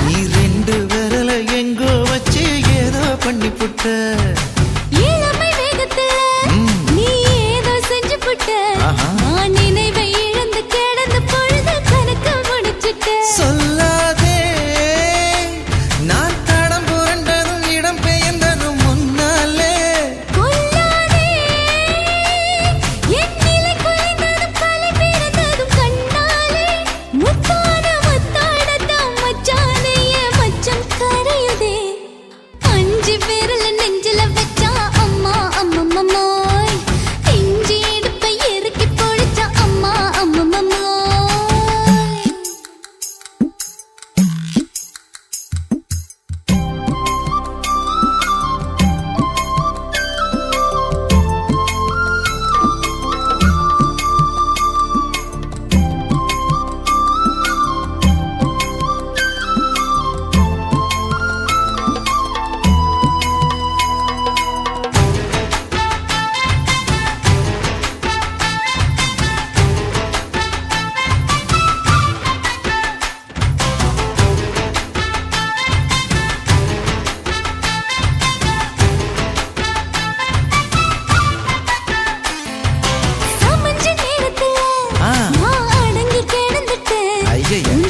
நீ ரெண்டு விரல எங்கோ வச்சு ஏதோ பண்ணி புட்ட இளமை வேகத்துல நீ ஏதோ செஞ்சு புட்ட நான் நினைவை இழந்து கிடந்த பொழுது கணக்கு முடிச்சிட்ட சொல்லாதே நான் தடம் புரண்டதும் இடம் பெயர்ந்ததும் முன்னாலே கொல்லாதே என் நிலை குலைந்ததும் கலை பிறந்ததும் கண்ணாலே முத்தான முத்தாடத்தான் மச்சானைய மச்சம் கரையுதே அஞ்சு விரல நெஞ்சில வச்சா அம்மா அம்மம்மாய் இஞ்சி இடுப்பை இறுக்கி பொழிச்சா அம்மா அம்மம்மாய்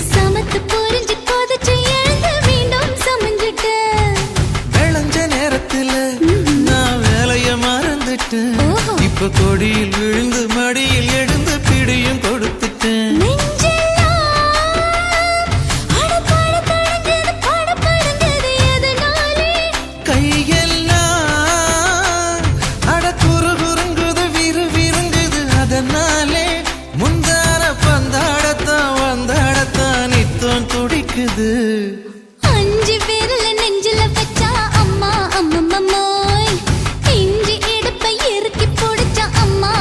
சமத்து புரிஞ்சு கொதிச்சு எழுந்து மீண்டும் சமைஞ்சிட்டு விளைஞ்ச நேரத்துல நான் வேலைய மறந்துட்டேன் இப்ப கொடியில் விழுந்து மடியில் எழுந்து பிடியும் கொடுத்துட்டேன் கையெல்லாம் அட குறு குறுங்குது விறு விருங்குது அதனாலே முந்தார பந்தாடத்தான் வந்தாடத்தான் நித்தம் துடிக்குது அஞ்சு விரல நெஞ்சில வச்சா அம்மா அம்மம்மாய் இஞ்சி இடுப்பை இறுக்கி பிடிச்சா அம்மா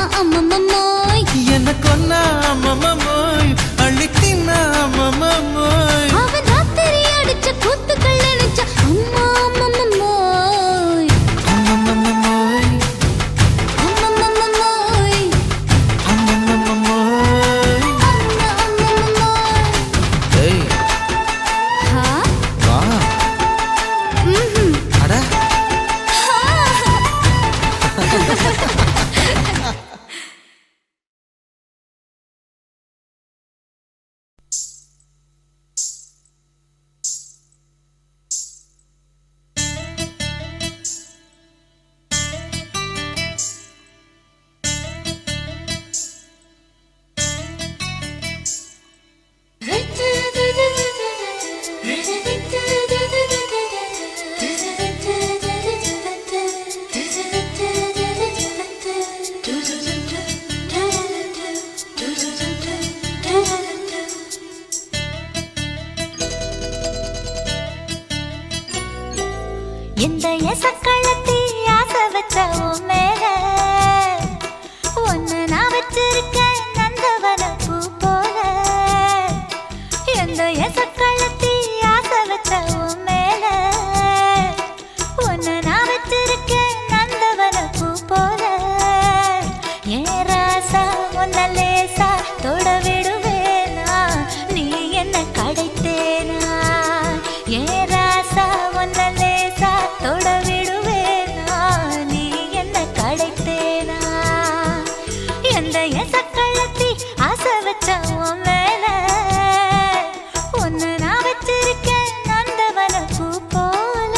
எந்த எசக்களத்தி ஆசை வச்ச உன் மேல ஒன்னு நான் வச்சிருக்கேன் நந்தவன பூ போல. எந்த எசக்களத்தி ஆசை வச்ச உன் மேல ஒன்னு நான் வச்சிருக்கேன் நந்தவன பூ போல. ஏன் ராசா உன்ன லேசா தொட விடுவேனா நீ என்ன கடைத்தேனா. ஏன் ராசா உன்ன லேசா தொட விடுவேனா நீ என்ன கடைத்தேனா. எந்த எசக்களத்தி ஆசை வச்ச உன் மேல ஒன்னு நான் வச்சிருக்கேன் நந்தவன பூ போல.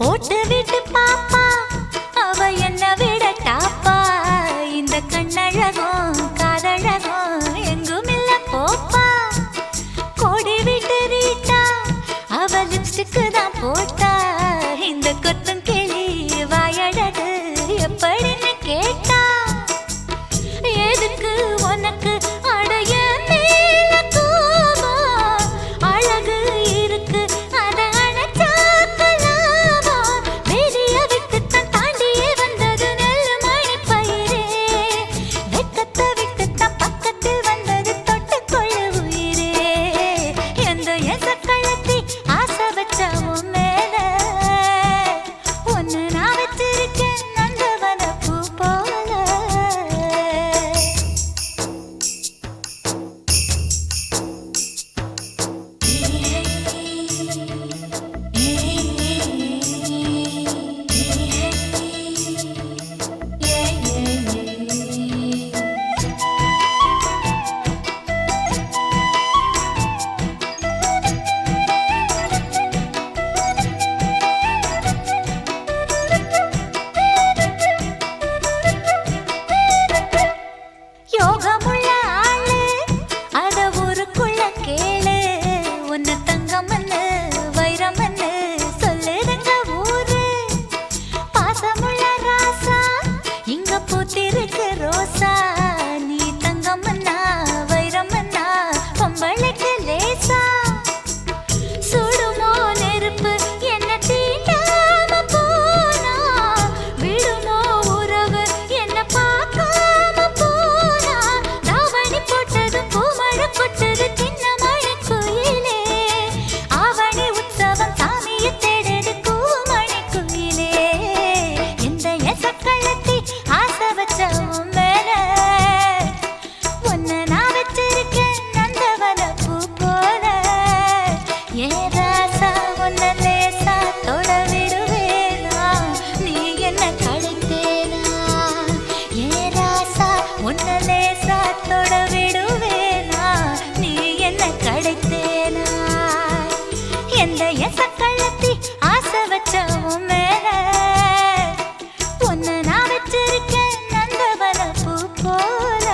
ஓட்டு விட்டு பாப்பா அவ என்ன விட டாப்பா. இந்த கண்ணழகும் காதழகும் எங்கும் இல்ல போப்பா. கோடி விட்டு ரீட்டா அவ லிப்ஸ்டிக்கு தான் போட்டா. இந்த கொத்தும் கிளி வாயழகு எப்படின்னு கேட்டா. எதுக்கு உனக்கு அடைய மேல கோபம் அழகு இருக்கு அத அணைச்சாக்கலாமா. வெளிய விட்டுத்தான் தாண்டியே வந்தது நெல் மணி பயிரே. வெக்கத்தை விட்டுத்தான் பக்கத்தில் வந்தது தொட்டுக்கொள்ள உயிரே. எந்த எசக்களத்தி ஆசை வச்ச உன் மேல ஒன்னு நான் வச்சிருக்கேன் நந்தவன பூ போல. யோகமுள்ள ஆளு அத ஊருக்குள்ள கேளு. உன்ன தங்கமன்னு வைரமன்னு சொல்லுதுங்க ஊரு. பாசமுள்ள ராசா இங்க பூத்திருக்கு ரோசா. நீ தங்கமன்னா வைரமன்னா பொம்பளைக்கு லேசா. சுடுமோ நெருப்பு என்ன தீண்டாம போனா. விடுமோ உறவு என்ன பார்க்காம போனா. தாவணி போட்டதும் பூமழை கொட்டது சின்ன மழை குயிலே. ஆவணி உற்சவம் சாமியை தேடுது பூமணி குயிலே. எந்த எசக்களத்தி ஆசை வச்ச உன் மேல ஒன்னு நான் வச்சிருக்கேன் நந்தவன பூ போல. ஏன் ராசா உன்ன லேசா தொட விடுவேனா நீ என்ன கடைத்தேனா. ஏன் ராசா உன்ன லேசா தொட விடுவேனா நீ என்ன கடைத்தேனா. எந்த எசக்களத்தி ஆசை வச்ச உன் மேல ஒன்னு நான் வச்சிருக்கேன் நந்தவன பூ போல.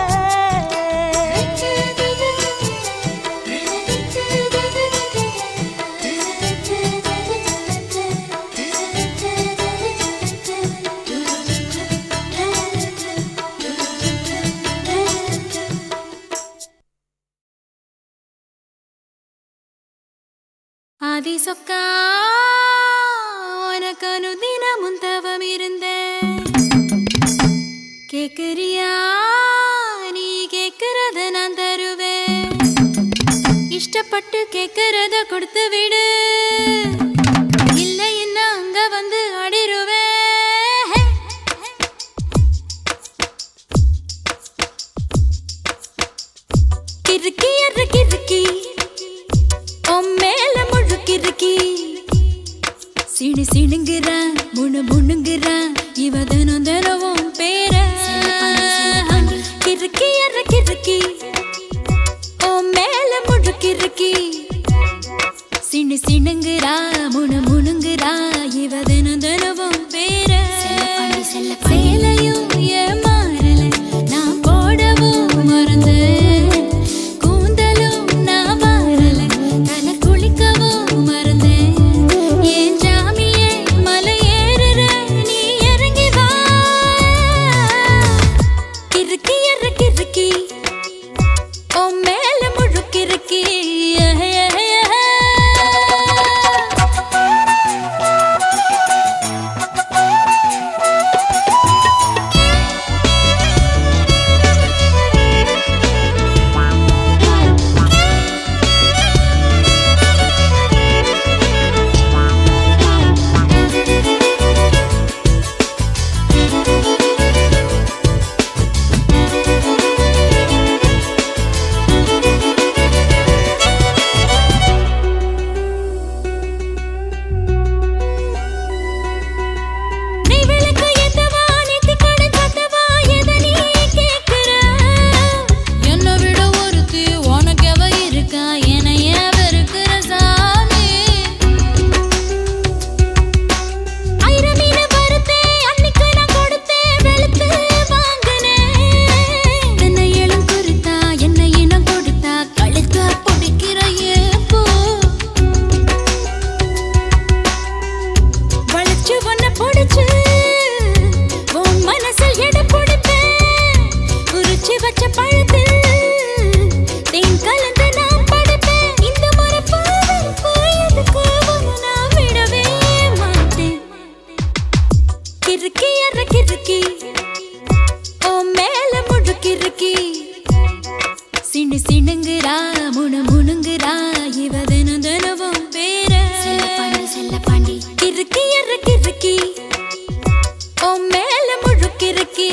ஆதி சொக்கா உனக்கு அனுதினமும் தவம் இருந்தேன். கேக்குறியா நீ கேக்குறத நான் தருவேன். இஷ்டப்பட்டு கேக்குறத கொடுத்து விடு. இல்ல என்ன அங்க வந்து அடிருவேன். கிறுக்கி அற கிறுக்கி மேல முழுக்கிருக்கி. சிணு சிணுங்குறான் முணு முணுங்குறான் இவ தினம் தினவும் பேர. கிறுக்கி அற கிறுக்கி ஓ மே சிண்டு சிண்டுங்குறா முணுங்குறா இவ தினம் தினமும் பேர செல்ல பாண்டி கிறுக்கி கிறுக்கி ஓ மேல முழுக்கிறுக்கி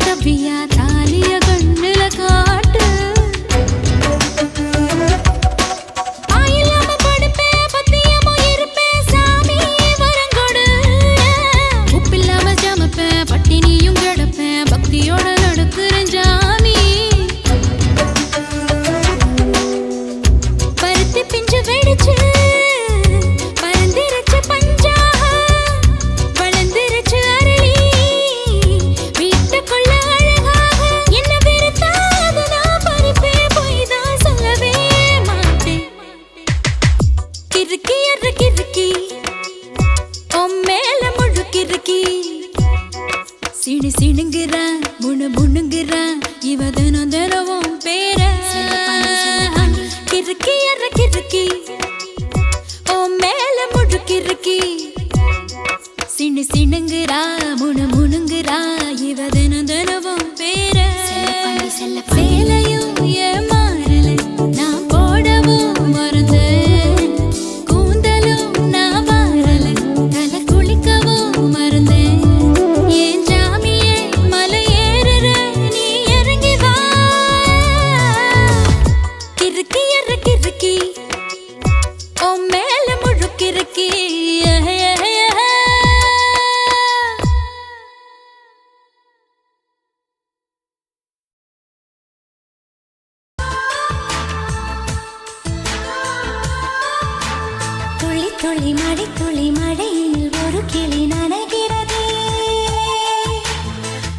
தவியா தாலிய கண்ணுல காட்டு ஆயிலாம படுப்பேன் பத்தியமோ இருப்பேன் சாமி வரங்கொடு உப்பில்லாம ஜமப்பேன் பட்டினியும் கிடப்பேன் பக்தியோட நடக்குறேன் ஜாமி பருத்தி பிஞ்சு வெடிச்சு பறந்திருச்சு பஞ்சாக வளர்ந்திருச்சு அரளி சிணுங்குறா முணுங்குறா இவ தினம் தினமும் பேர கிறுக்கி ஓ மேல முழுக்கிறுக்கி சிணுங்குறா முணுங்குறா இவ தினம் தினமும் பேர சேலையும் ஏமாறல நான் போடவும் மறந்தேன் கூந்தலும் நான் வாரல தலை குளிக்கவும் மறந்தேன் கிறுக்கி ஓ மேல முழுக்கிறுக்கி துளி மழையில் ஒரு கிளி நனைகிறதே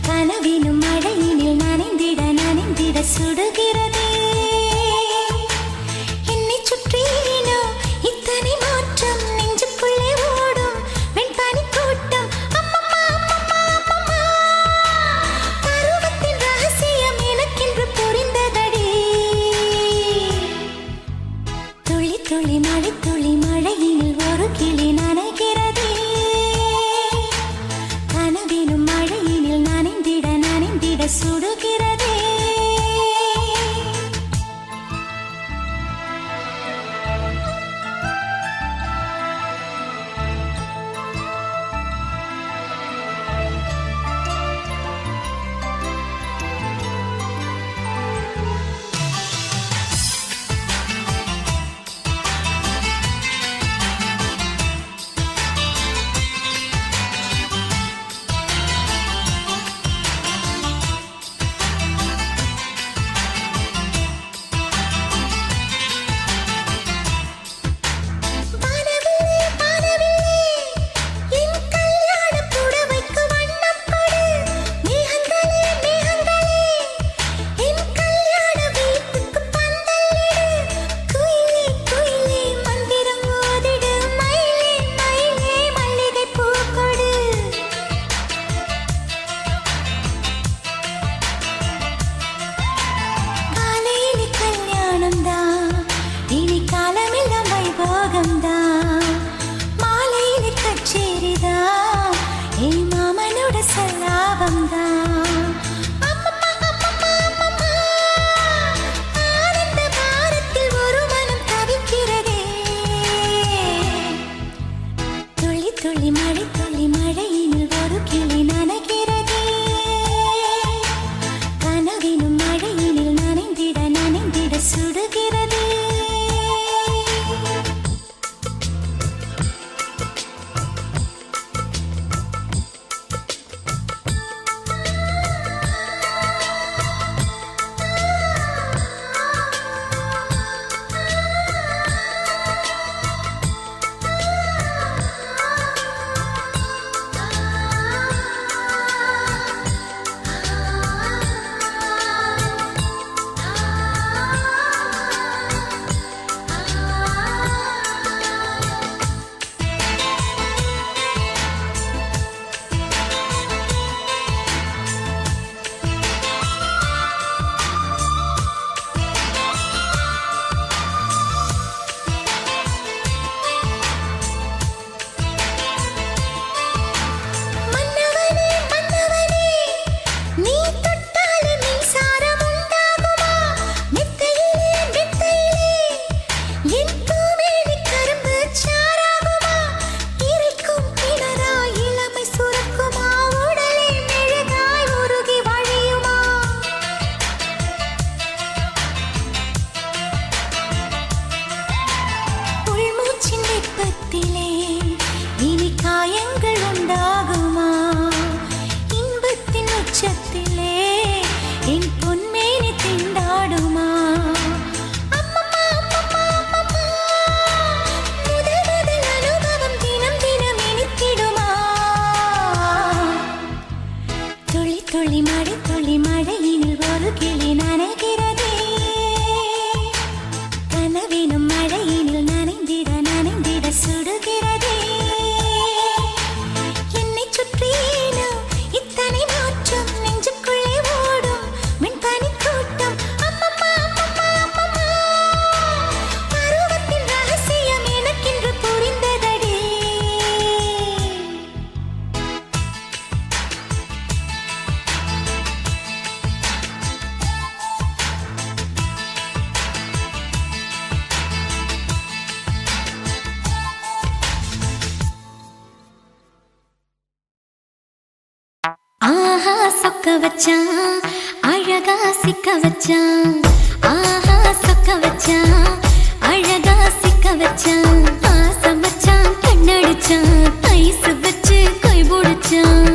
கனவினும் மழையினில் நனைந்திட சுடுகிறதே என்னை சுற்றினோ இத்தனை மாற்றம் நெஞ்சுக்குள்ளே ஓடும் வெண்பனி கூட்டம் அம்மம்மா பருவத்தின் ரகசியம் எனக்கென்று புரிந்ததடி துளி மழையினில் ஒரு கிளி நனைகிறதே கனவினும் மழையினில் நனைந்திட சுடுகிறதே சொக்க வச்சான் அழகா சிக்க வச்சான் ஆஹா சொக்க வச்சான் அழகா சிக்க வச்சான் ஆசை வச்சான் கண்ணடிச்சான் ஐஸ் வச்சு கை பிடிச்சான்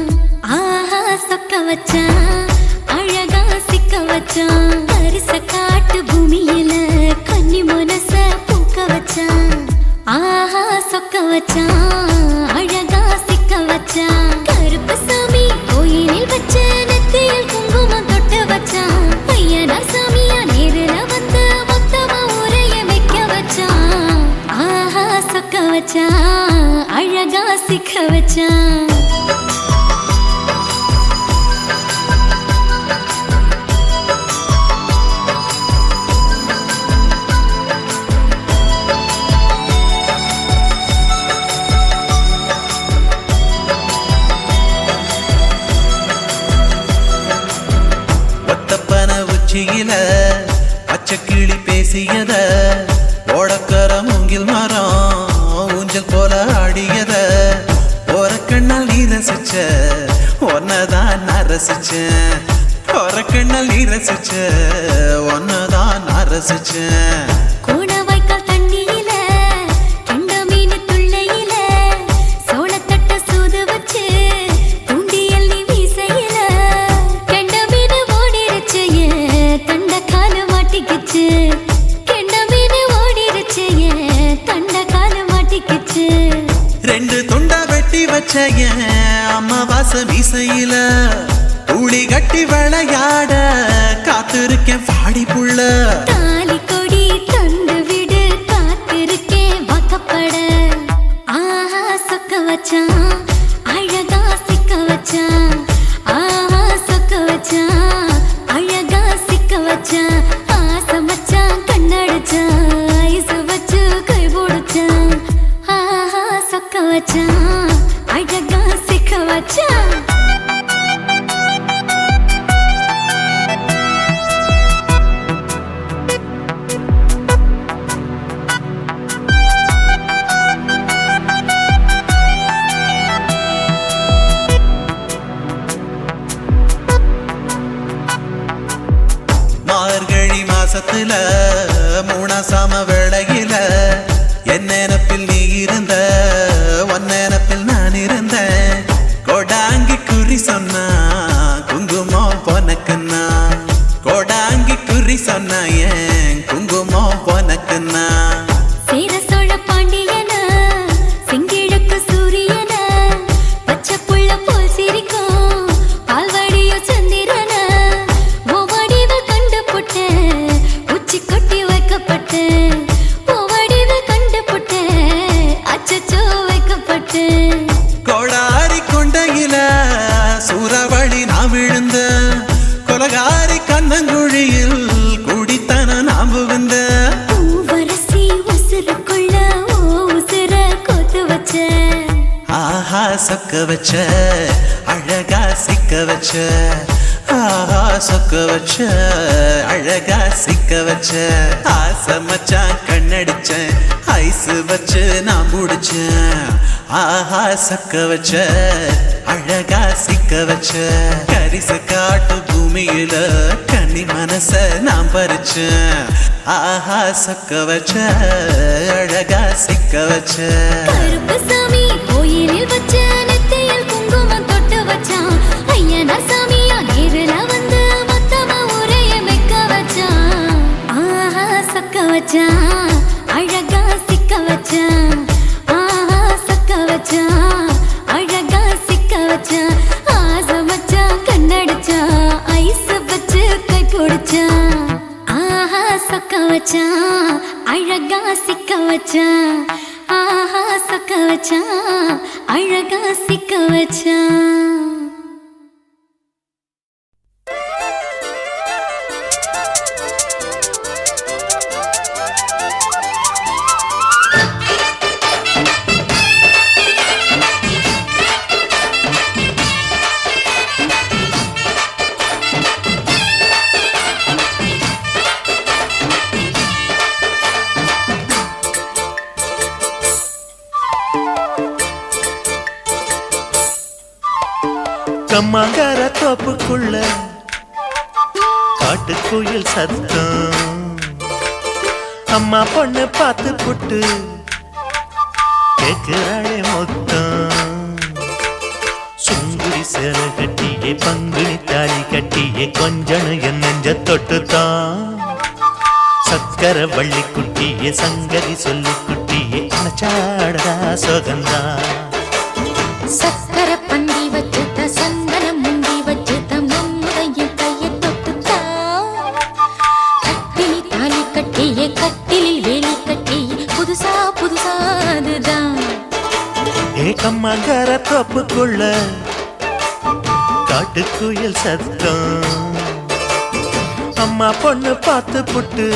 ஆஹா சொக்க வச்சான் அழகா சிக்க வச்சான் அரிச காட்டு பூமியில கன்னி மனச பூக்க வச்சான் ஆஹா சொக்க வச்சான் அழகா சிக்க வச்சான் கருப்பு சாமி கோயிலில் வச்ச நெத்தியில் குங்குமம் தொட்டு வச்சான் பையனா சாமியா நேரில வந்து மொத்தமா உரைய வைக்க வச்சான் ஆஹா சொக்க வச்சான் அழகா சிக்க வச்சான் பச்சைக்கிளி பேசியத ஓடக்கர மூங்கில் மரம் ஊஞ்சல் போல ஆடியத ஒரு கண்ணால் நீ ரசிச்ச ஒன்னதான் நான் ரசிச்சேன் ஒரு கண்ணால் நீ ரசிச்ச ஒன்னதான் நான் ரசிச்சேன் ரெண்டு துண்டா வெட்டி வச்ச அம்மாவாச மீசையில ஊழி கட்டி விளையாட காத்திருக்கேன் பாடி புள்ள தாலி கொடி தந்து விடு காத்திருக்கேன் வாக்கப்பட ஆஹா சொக்க வச்சான் அழகா சிக்க வச்சான் ஆஹா சொக்க வச்சான் அழகா சிக்க வச்சான் ஆசை வச்சான் கண்ணடிச்சான் ஐஸ் வச்சு கை பிடிச்சான் ஆஹா சொக்க வச்சான் அழகா சிக்க வச்சான் மார்கழி மாசத்துல மூணாசாம வேளையில என் நினப்பில் நீ இருந்த உன் நினப்பில் நான் இருந்தேன் கோடாங்கி குறி சொன்னா குங்குமம் பொனக்குன்னா கோடாங்கி குறி சொன்னா ஏன் குங்குமம் பொனக்குன்னா சேர சோழ பாண்டியன செங்கிழக்கு சூரியன பச்சை புள்ள போல் சிரிக்கும் பால்வடியோ சந்திரன ஓவடிவில் கண்டு புட்ட உச்சி கொட்டி வைக்கப்பட்டு ஓவடிவில் கண்டு புட்ட அச்சச்சோ வைக்கப்பட்டு கோடாரி கொண்டையில சூறாவளி நான் விழுந்த கொலகாரி கண்ணங்குழியில் குடித்தன நாம் விழுந்த பூவரசி உசுருக்குள்ள ஓ உசுர கோத்து வச்ச ஆஹா சொக்க வச்ச அழகா சிக்க வச்ச ஆஹா சொக்க வச்ச அழகா சிக்க வச்ச ஆசை மச்சான் கண்ணடிச்சேன் ஐஸ் வச்சு நான் முடிச்சேன் ஆஹா சொக்க வச்ச அழகா சிக்க வச்ச கரிச காட்டு பூமியில கன்னி மனச நான் பறிச்சேன் ஆஹா சொக்க வச்ச அழகா சிக்க வச்ச கருப்பு சாமி கோயிலில் வச்ச நெத்தியில் குங்குமம் தொட்டு வச்சான் ஐயனா சாமியா நேரில வந்து மொத்தமா உரைய வைக்க வச்சான் ஆஹா சொக்க வச்சான் அழகா சிக்க வச்சான் ஆஹா சொக்க வச்சான் அழகா சிக்க வச்சான் ஆசை வச்சான் கண்ணடிச்சான் ஐஸ் வச்சு கை பிடிச்சான் ஆஹா சொக்க வச்சான் அழகா சிக்க வச்சான் ஆஹா சொக்க வச்சான் அழகா சிக்க வச்சான் கம்மாங்கார தோப்புக்குள்ள காட்டுக்குயில் சத்தம் அம்மா பொண்ணு பார்த்து புட்டு கேக்குறாளே மொத்தம் சுங்குடி சேல கட்டியே பங்குனி தாலி கட்டியே கொஞ்சனு என் நெஞ்ச தொட்டுத்தான் சக்கர வள்ளி குட்டியே சங்கதி சொல்லு குட்டியே அனச்சாடதா சோகந்தா சக்கர பந்தி வச்சுட்ட சந்தனம் முந்தி வச்சுட்ட மம்முதையும் கையை தொட்டுத்தா கட்டினி தாலி கட்டியே கட்டிலில் வேலி கட்டியே புதுசா புதுசா அதுதான் ஏகம்மாங்கார தோப்புக்குள்ள காட்டுக்குயில் சத்தம் அம்மா பொண்ணு பார்த்து புட்டு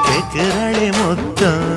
கேக்குறாளே மொத்தம்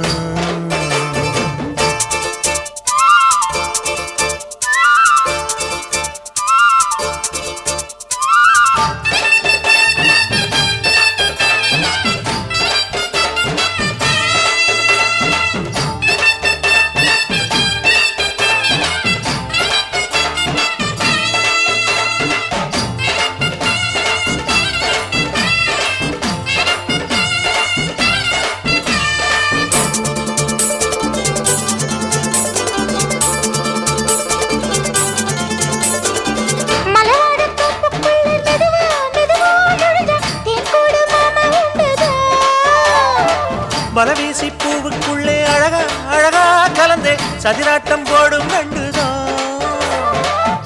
பலவீசி பூவுக்குள்ளே அழகா அழகா கலந்தே சதிராட்டம் போடும் கண்டுதான்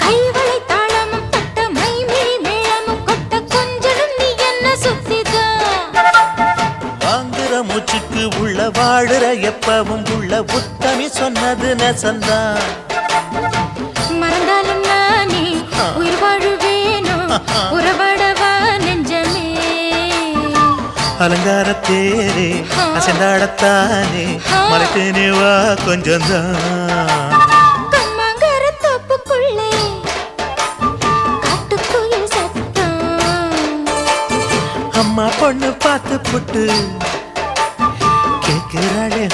கைவளை தாளமும் தட்ட மைமிழி மேளமும் கொட்ட கொஞ்சனும் நீ என்ன சுத்திதான் வாங்குற மூச்சுக்கு உள்ள வாழுற எப்பவும் உள்ள உத்தமி சொன்னது நெசந்தான் மறந்தாலும் நானே உயிர் வாழுவேனோ உறவாடவா நெஞ்சமே அலங்காரத்தேரே அசைந்தாடத்தானே மறைத்தேனே வா கொஞ்சம்தான் கம்மாங்கார தோப்புக்குள்ளே காட்டுக்குயில் சத்தம் அம்மா பொண்ணு பார்த்து புட்டு கேட்கிறாளே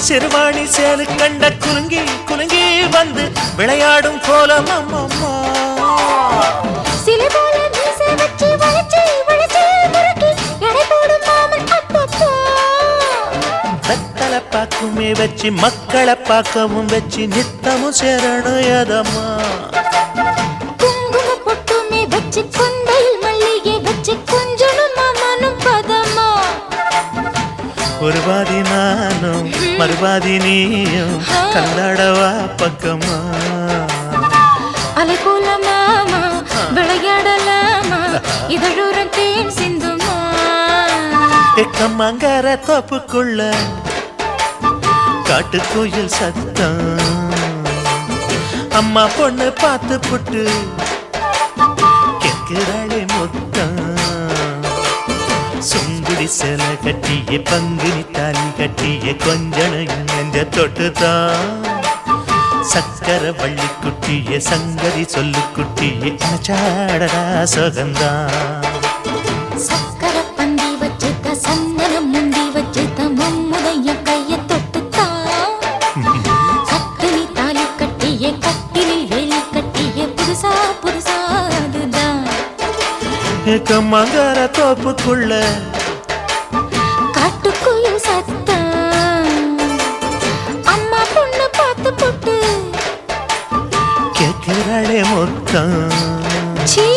சிறுவாணி சேலு கண்ட குலுங்கி குலுங்கி வந்து விளையாடும் கோலம் அம்மம்மா சிலை போல மீசை வச்சு வளைச்சு வளைச்சு முறுக்கி எடை போடும் மாமன் அப்பப்பா வெத்தலை பாக்குமே வச்சு மக்களை பார்க்கவும் வச்சு நித்தமும் சேரணும் யதம்மா குங்கும பொட்டுமே வச்சு கொண்டையில் மல்லிகை வச்சு கொஞ்சனும் மாமனும் பதமா ஒரு பாதி நானும் மறுபாதி நீயும் கல்லாடவா பக்கமா அலை போல மாமா விளையாடலாமா இதழூரம் தேன் சிந்துமா எக்கம்மாங்கார தோப்புக்குள்ள காட்டுக்குயில் சத்தம் அம்மா பொண்ணு பார்த்து புட்டு கேட்கிறாளே மொத்தம் சுங்குடி சேல கட்டியே பங்குனி தாலி கட்டியே கொஞ்சனு நெஞ்ச தொட்டுதான் சக்கர வள்ளி குட்டியே சங்கதி சொல்லு குட்டியே அனச்சாடடா சோகந்தான் சக்கர பந்தி வச்சுட்ட சந்தனம் முந்தி வச்சுட்ட மம்முதைய கையை தொட்டுத்தான் கட்டினி தாலி கட்டியே கட்டிலில் வேலி கட்டியே புதுசா புதுசா அதுதான் ஏக்கம்மாங்கார தோப்புக்குள்ள காட்டுக்குயில் சத்தம் அம்மா பொண்ணு பார்த்து போட்டு கேட்கிறாளே மொத்தம் சீ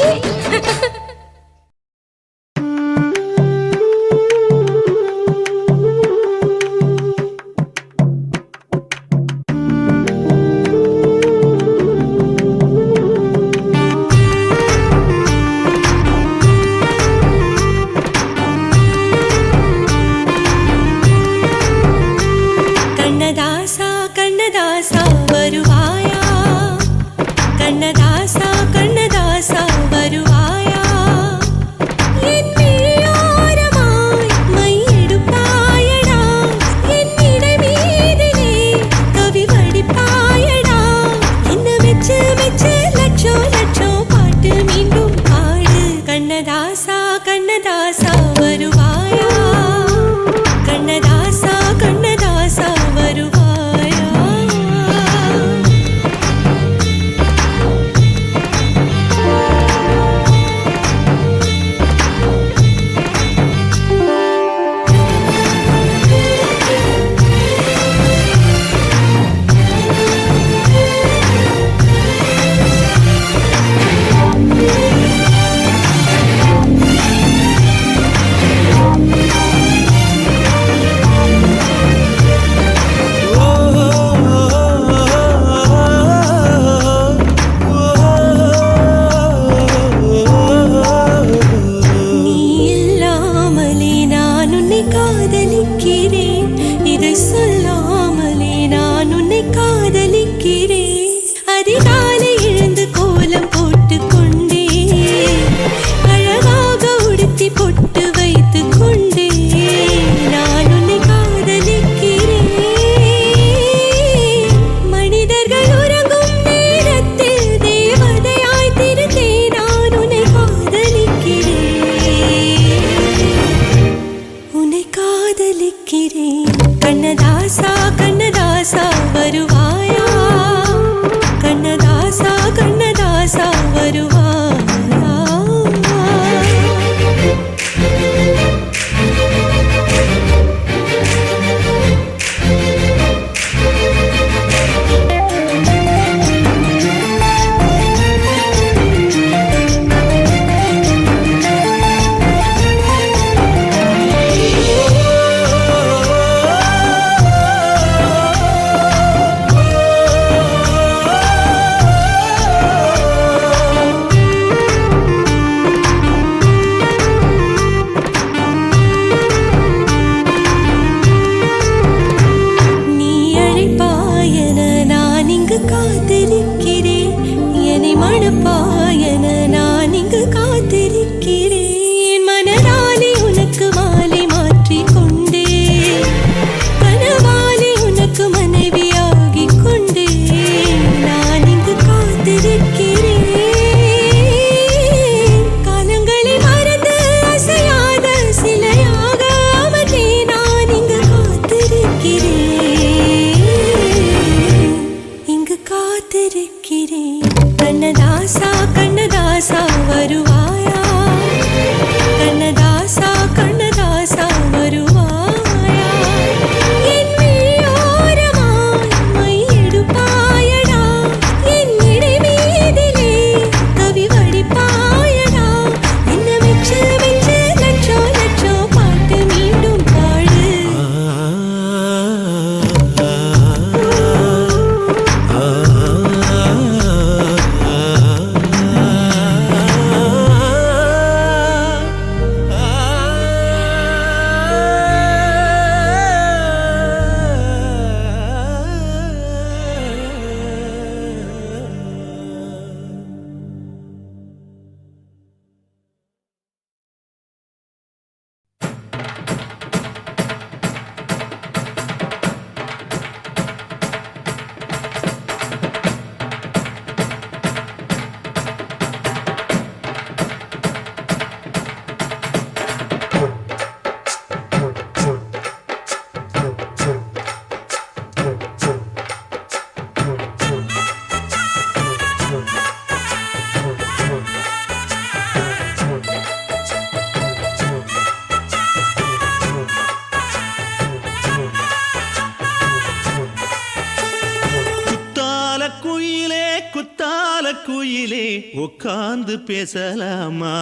குயிலே உட்கார்ந்து பேசலாமா,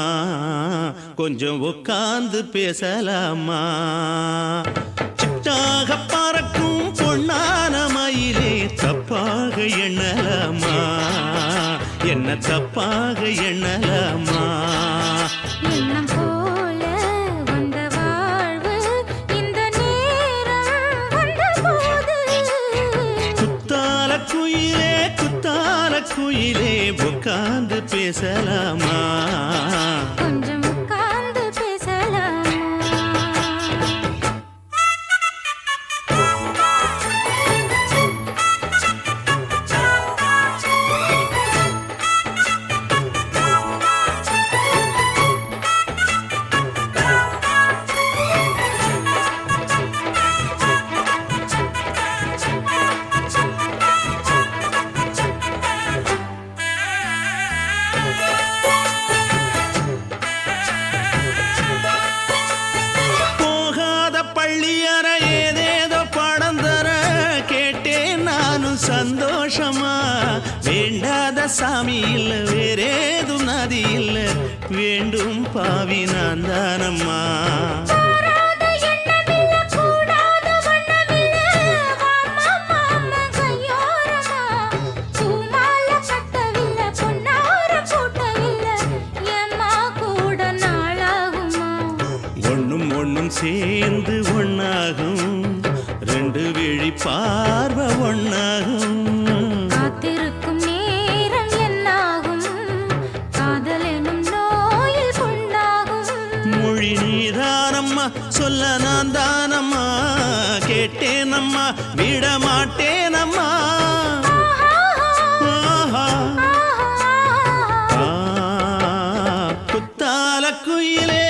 கொஞ்சம் உட்கார்ந்து பேசலாமா. சிட்டாக பறக்கும் பொன்னான மயிலே தப்பாக எண்ணலாமா, என்ன தப்பாக எண்ணலாமா. எண்ணம் போல வந்த வாழ்வு இந்த நேரம் வந்தபோது குத்தால குயிலே உட்கார்ந்து பேசலாமா, கொஞ்சம் உட்கார்ந்து பேசலாமா. போகாத பள்ளியற ஏதேதோ பாடம் தர கேட்டேன் நானும் சந்தோஷமா. வேண்டாத சாமி இல்ல வேறேதும் நதி இல்ல, வேண்டும் பாவி நான் தானம்மா. கூடாத எண்ணமில்ல கூடாத வண்ணமில்ல மாமா மாமா கையோரமா. பூமால கட்டவில்லை பொன்னார கூட்டவில்லை ஏம்மா கூட நாளாகுமா. ஒண்ணும் சேர்ந்து ஒண்ணாகும், ரெண்டு விழி பார்வை ஒண்ணாகும். காத்திருக்கும் நேரம் என்னாகும், காதல் எனும் நோயில் புண்ணாகும். மொழி நீதானம்மா, சொல்ல நான் தானம்மா. கேட்டேனம்மா, விட மாட்டேனம்மா. ஆஹா. ஆ, குத்தால குயிலே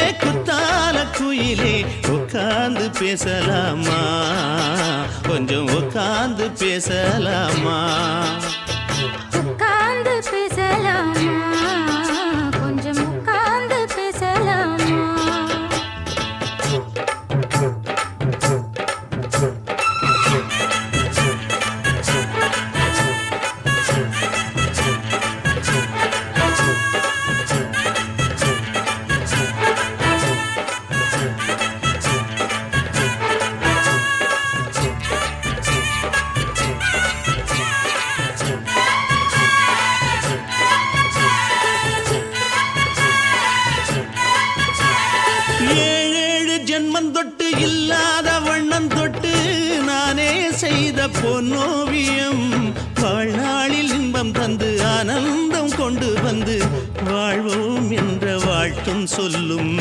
உட்கார்ந்து பேசலாமா, கொஞ்சம் உட்கார்ந்து பேசலாமா. உட்கார்ந்து பேசலாமா, கொஞ்சம் உட்கார்ந்து பேசலாமா. ஏழேழு ஜென்மம் தொட்டு இல்லாத வண்ணம் தொட்டு நானே செய்த பொன்னோவியம். வாழ்நாளில் இன்பம் தந்து ஆனந்தம் கொண்டு வந்து வாழ்வோம் என்ற வாழ்த்தும் சொல்லும்.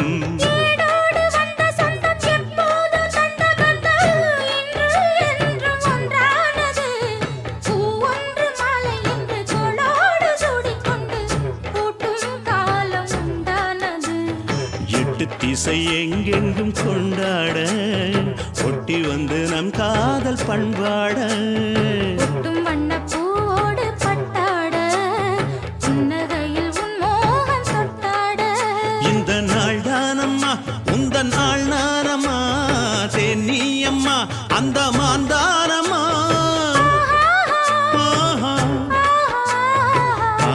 ஏடோடு வந்த சொந்தம் எப்போதும் தந்த பந்தம் இன்று என்றும் ஒன்றானது. பூ ஒன்று மாலை என்று தோளோடு சூடிக்கொண்டு பூட்டும் காலம் உண்டானது. எட்டு திசை எங்கெங்கும் கொண்டாட ஒட்டி வந்து நம் காதல் பண்பாட. ஒட்டும் வண்ணப் பூவோடு பட்டாட புன்னகையில் உன் மோகம் தொட்டாட. இந்த நாள் தானம்மா உந்த நாள் நானம்மா, தென்னியம்மா அந்த மாந்தானம்மா. ஆஹா. ஆ,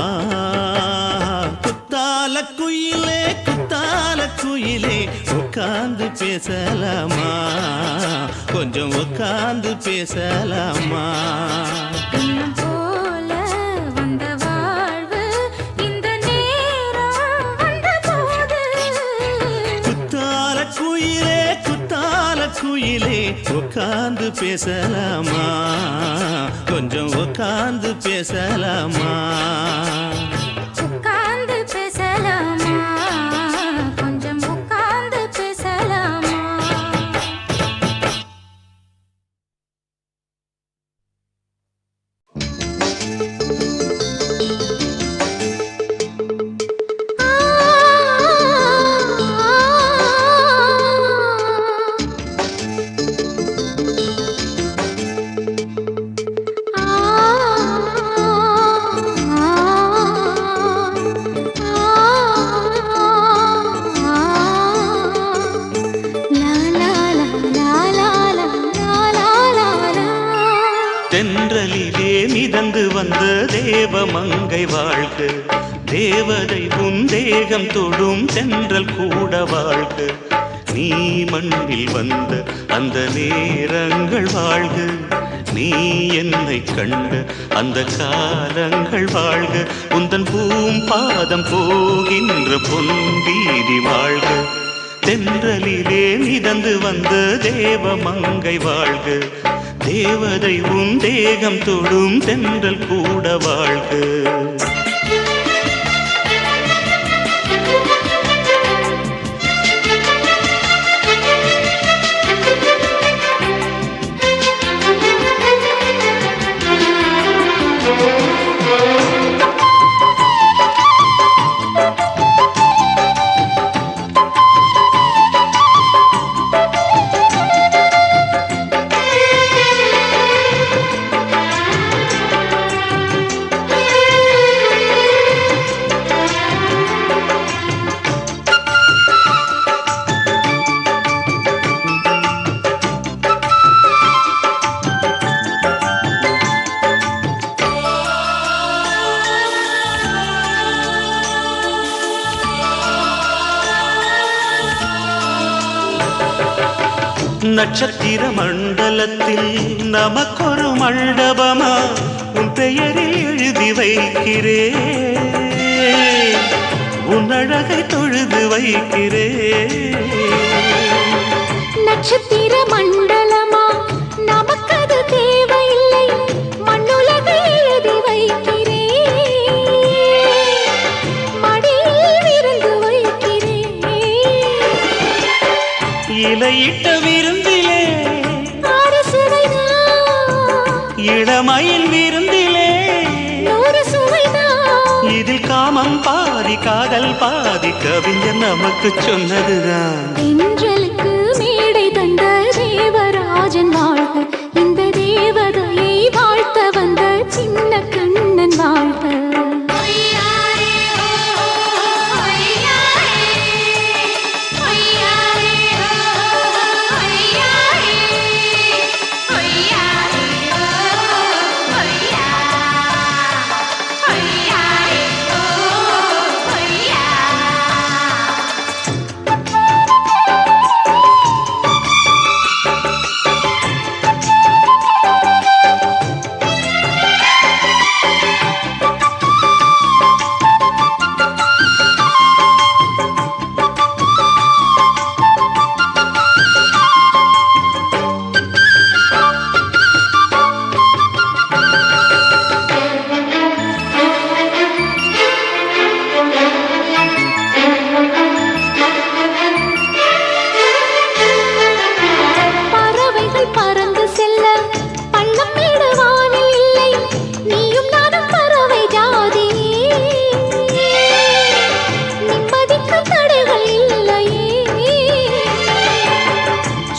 குத்தால குயிலே உட்கார்ந்து பேசலாமா, கொஞ்சம் உட்கார்ந்து பேசலாமா. எண்ணம் போல வந்த வாழ்வு இந்த நேரம் வந்தபோது குத்தால குயிலே உட்கார்ந்து பேசலாமா, கொஞ்சம் உட்கார்ந்து பேசலாமா. உட்கார்ந்து பேசலாமா, கொஞ்சம் உட்கார்ந்து பேசலாமா. ஆ மிதந்து வந்த தேவ மங்கை வாழ்க, தேவதை உன் தேகம் தொடும் தென்றல் கூட வாழ்க, நீ மண்ணில் வந்த அந்த நேரங்கள் வாழ்க, நீ என்னை கண்ட அந்த காலங்கள் வாழ்க, உந்தன் பூம்பாதம் போகின்ற பொன்வீதி வாழ்க, தென்றலிலே மிதந்து வந்த தேவ மங்கை வாழ்க, தேவதை உன் தேகம் தொடும் தென்றல் கூட வாழ்க. நட்சத்திர மண்டலத்தில் நமக்கொரு மண்டபமா உன் பெயரில் எழுதி வைக்கிறேன், உன் அழகை தொழுது வைக்கிறேன். நட்சத்திர மண்டலமா நமக்கது தேவையில்லை, மண்ணுலகை எழுதி வைக்கிறேன், மடியில் விருந்து வைக்கிறேன். இலையிட்ட விருந்திலே இளமையில் விருந்திலே நூறு சுவைதான், இதில் காமம் பாதி காதல் பாதி கவிஞர் நமக்கு சொன்னதுதான். தென்றலுக்கு மேடை தந்த தேவராஜன் வாழ்க, இந்த தேவதையை வாழ்த்த வந்த சின்ன கண்ணன் வாழ்க.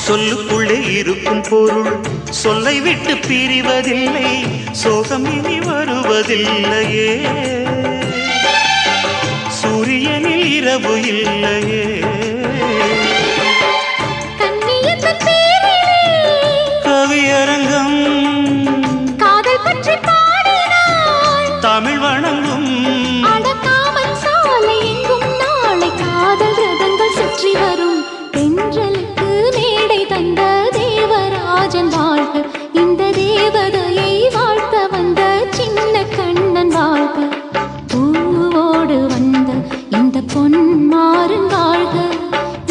சொல்லுக்குள்ளே இருக்கும் பொருள் சொல்லை விட்டு பிரிவதில்லை, சோகம் இனி வருவதில்லையே, சூரியனில் இரவு இல்லையே. கவியரங்கம் காதல் பற்றி பாடினாள், தமிழ் வணங்கும் அடக்காமல் சாலை எங்கும் நாளை காதல் ரதங்கள் சுற்றி வரும். தென்றலுக்கு மேடை தந்த தேவராஜன் வாழ்க, இந்த தேவதையை வாழ்த்த வந்த சின்ன கண்ணன் வாழ்க, பூவோடு வந்த இந்த பொன்மாறன் வாழ்க,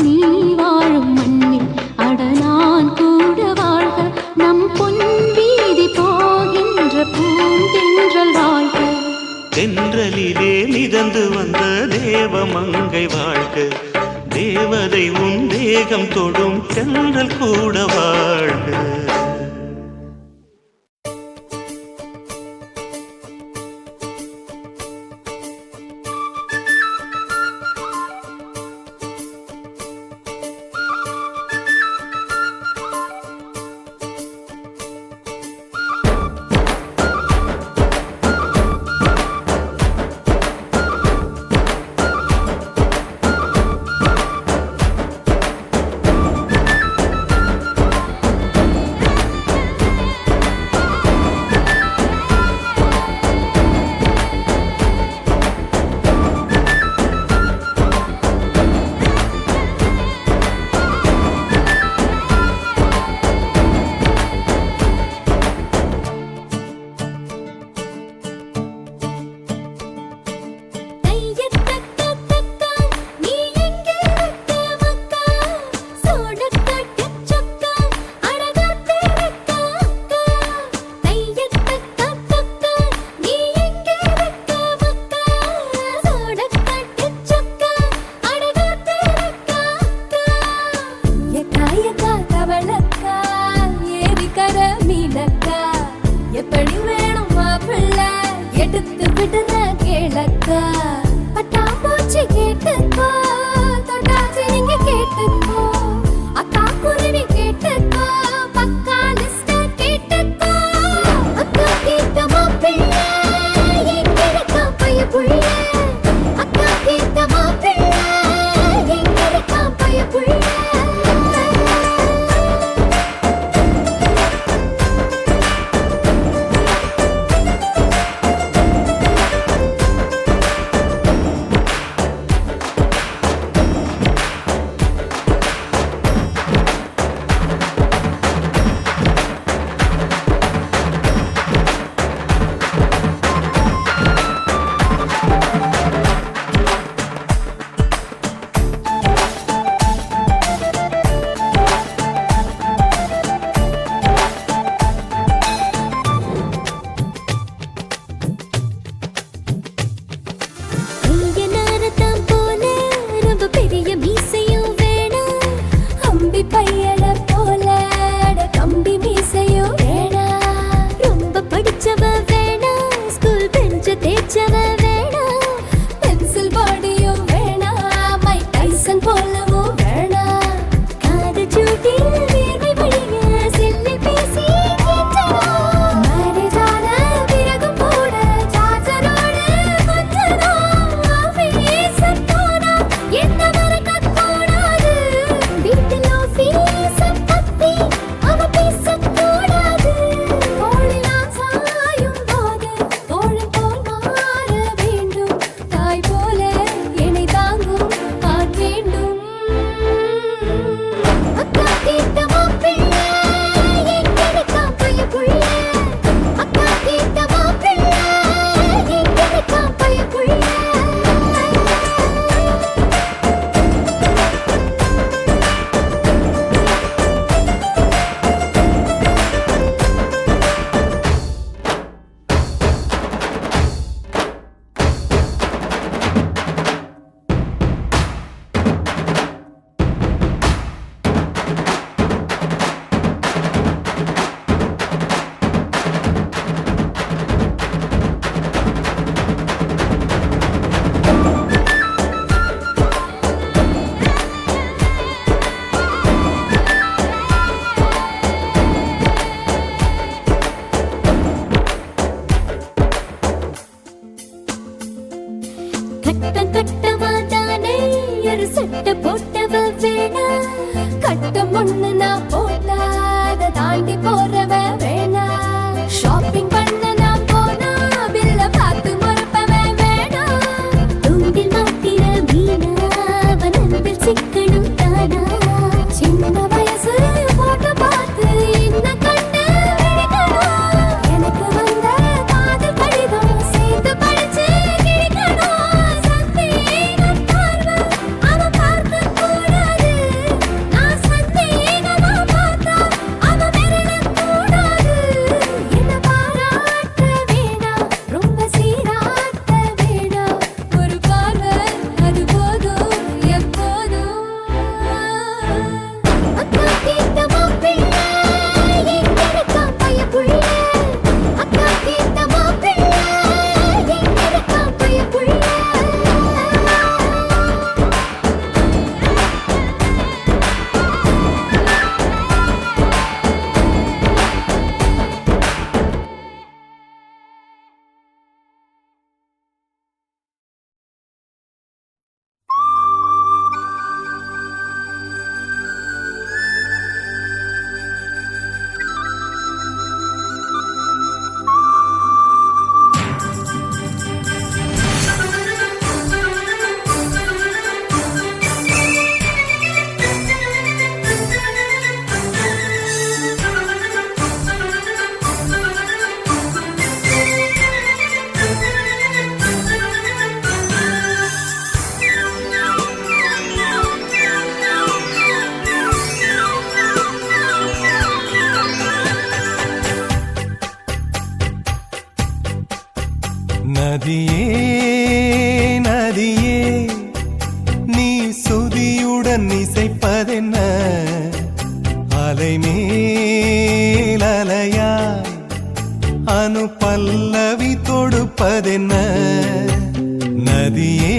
நீ வாழும் மண்ணில் அட நான் கூட வாழ்க, நம் பொன் வீதி போகின்ற பூந்தென்றல் வாழ்க. தென்றலிலே மிதந்து வந்த தேவ மங்கை வாழ்க, தேவதை உன் தேகம் தொடும் தென்றல் கூட வாழ்க. கலர் சட்டை போட்டவ வேணா, கட்டம் ஒண்ணு நான் போட்டா அதை தாண்டி போறவ வேணா, ஷாப்பிங் பண்ண நான் போனா பில்ல பார்த்து மறுப்பவ வேணா, தூண்டில் மாட்டின மீனா அவன் அன்பில் சிக்கணும் தானா, சின்ன வயசு போட்டோ பார்த்து என்ன கண்டு விழிக்கணும், எனக்கு வந்த காதல் கடிதம் சேர்த்து படிச்சு கிழிக்கணும், சந்தேகம் பார்வை அவன் பார்க்க கூடாது, நான் சந்தேகமா பார்த்தா அவன் மிரளக் கூடாது, என்ன பாராட்ட வேணாம் ரொம்ப சீராட்ட வேணாம், ஒரு பார்வை அது போதும் எப்போதும். அக்கா கேட்ட மாப்பிள்ளை எங்க இருக்கா பையப்புள்ள, அக்கா கேட்ட மாப்பிள்ளை எங்க இருக்கா பையப்புள்ள. நதியே நதியே நீ சுதியுடன் இசைப்பதென்ன, அலைமேல் அலையாய் அனு பல்லவி தொடுப்பதென்ன, நதியே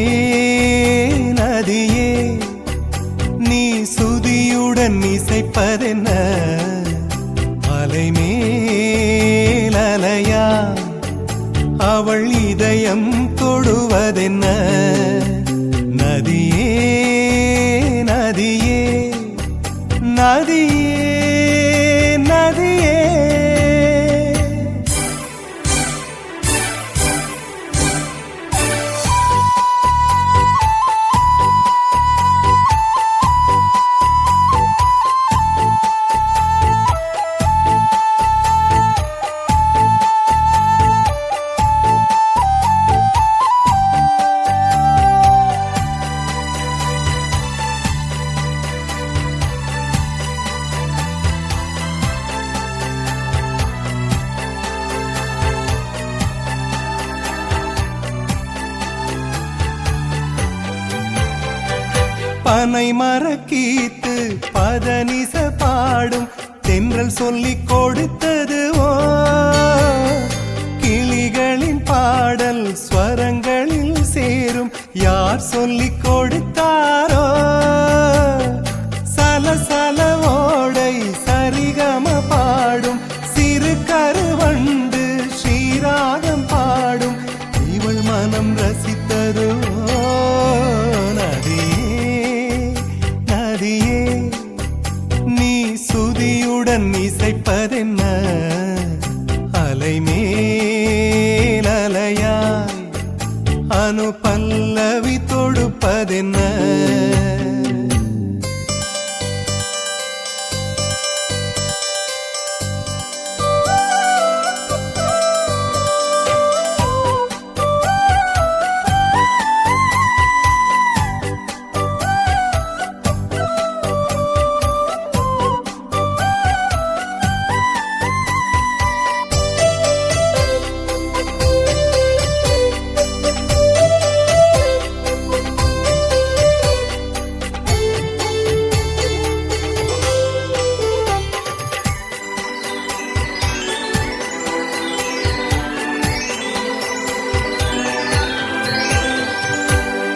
நதியே நீ சுதியுடன் இசைப்பதென்ன, அலைமேல் அலையாய் அவள் இதயம் தொடுவதென்ன, நதியே நதியே நதியே நதியே. பனை மரக்கீத்து பதனிச பாடும் தென்றல் சொல்லிக் கொடுத்தது ஓ, கிளிகளின் பாடல் ஸ்வரங்களில் சேரும் யார் சொல்லிக் கொடுத்தாரோ, சலசல ஓடை சரிகம பாடும் சிறு கருவண்டு ஸ்ரீராகம் பாடும் இவள் மனம் ரசித்ததோ, நீ சுதியுடன் இசைப்பதென்ன, அலைமேல் அலையாய் அனு பல்லவி தொடுப்பதென்ன.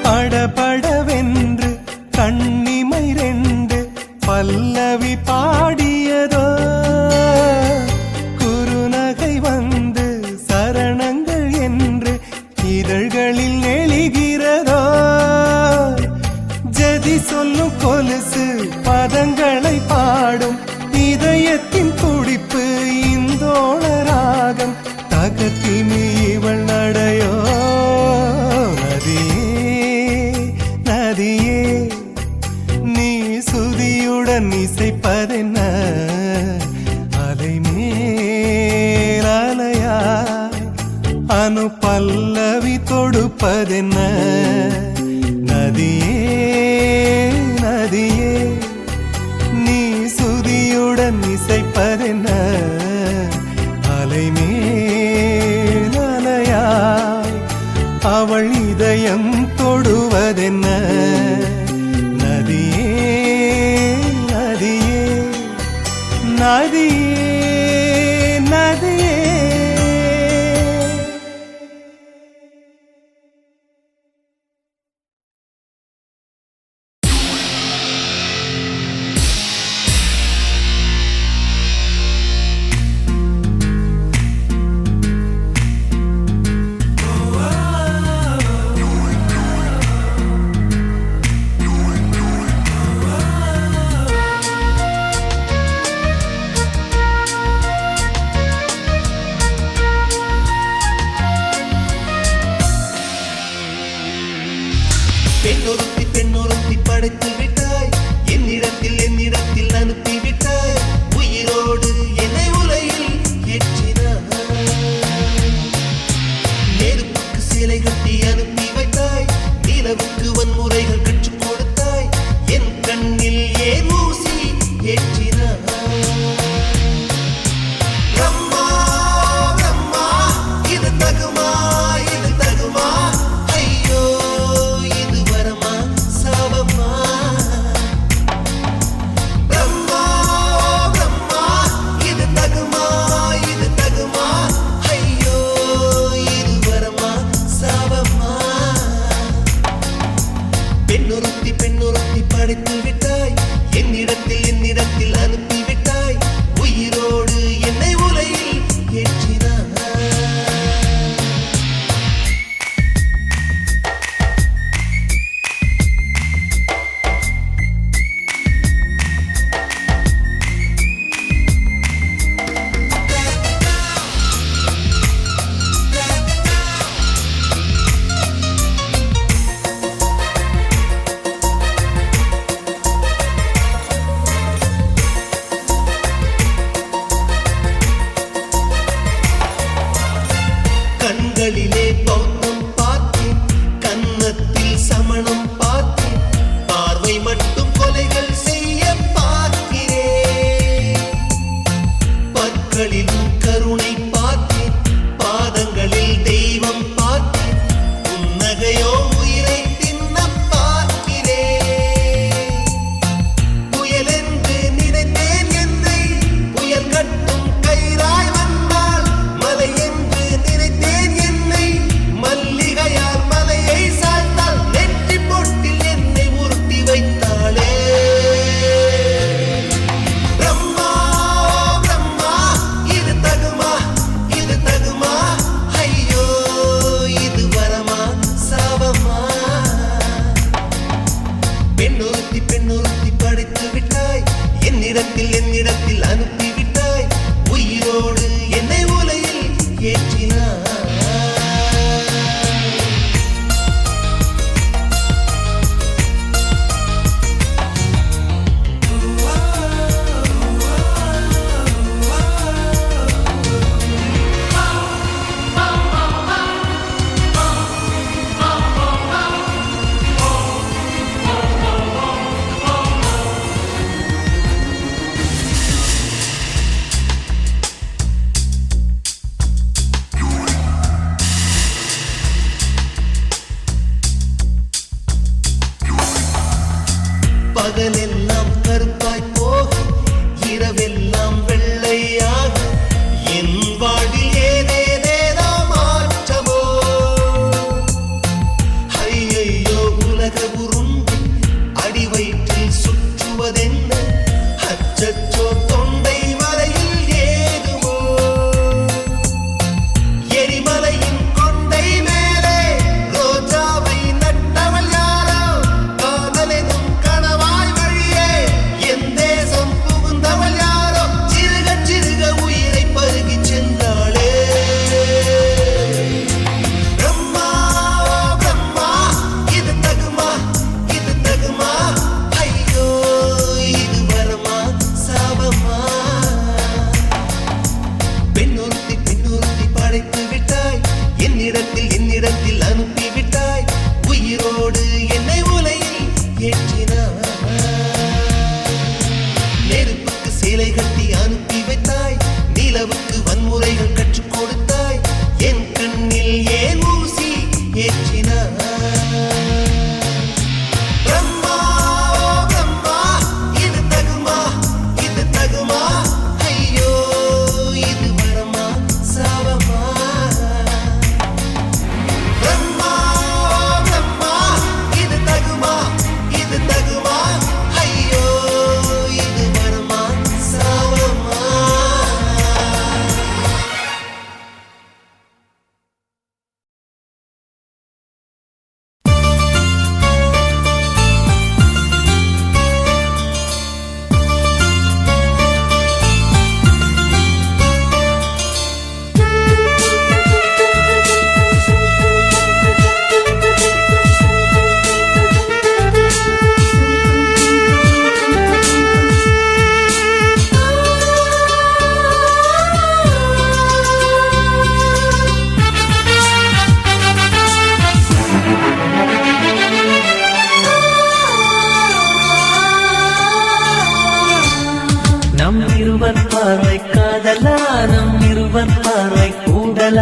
படபடவென்று கண்ணிமை ரெண்டு பல்லவி பாடியதோ, குறுநகை வந்து சரணங்கள் என்று இதழ்களில் நெளிகிறதோ, ஜதி சுதியுடன் இசைப்பதென்ன அலைமேல் அலையாய் அனு பல்லவி தொடுப்பதென்ன நதியே நதியே நீ சுதியுடன் இசைப்பதென்ன அலைமேல் அலையாய் அவள் இதயம் தொடுவதென்ன நதியே நதியே நதியே நதியே பெண்ணொருத்தி படைத்து விட்டாய் என்னிடத்தில் அனுப்பி விட்டாய் உயிரோடு என்னை உலையில் ஏற்றினாய் நெருப்புக்கு சிலை கட்டி அனுப்பி வைத்தாய் நிலவுக்கு வன்முறைகள் கற்றுக் கொடுத்தாய் என் கண்ணில் ஏன் ஊசி ஏற்றினாய் பிரம்மா பிரம்மா இது தகுமா இது தகுமா ஐயோ இது வரமா சாபமா பிரம்மா பிரம்மா இது தகுமா ஐயோ இது வரமா சாபமா பெண்ணொருத்தி படைத்து விட்டாய் என்னிடத்தில் அனுப்பி விட்டாய் உயிரோடு என்னை உலையில் ஏற்றினாய் கண்களிலே பௌத்தம் பார்த்தேன் கன்னத்தில் சமணம் பார்த்தேன் பார்வை மட்டும் கொலைகள் செய்ய பார்க்கிறேன் பற்களிலும் கருணை பார்த்தேன் பாதங்களில் தெய்வம் பார்த்தேன் புன்னகையோ உயிரை தின்ன பார்க்கிறேன் புயலென்று நினைத்தேன் என்னை புயல் கட்டும் கயிறாய் வந்தாள் மலை என்று நினைத்தேன் என்னை மல்லிகையால் மலையை சாய்த்தாள் நெற்றி பொட்டில் என்னை உருட்டி வைத்தாளே பிரம்மா பிரம்மா இது தகுமா ஐயோ இது வரமா சாபமா பெண்ணொருத்தி படைத்து விட்டாய் என்னிடத்தில் அனுப்பி விட்டாய் உயிரோடு என்னை உலையில் ஏற்றினாய் பகலெல்லாம் கருப்பாய் போகும் இரவெல்லாம் வெள்ளையாக என் வாழ்வில் ஏதேதேதோ மாற்றமோ ஐயையோ உலக உருண்டு அடி வயிற்றில் சுற்றுவதென்ன அச்சச்சோ தொண்டை வரையில் ஏதுமோ எரிமலையின் கொண்டை மேலே ரோஜாவை நட்டவள் யாரோ காதலெனும் கணவாய் வழியே என் தேசம் புகுந்தவள் யாரோ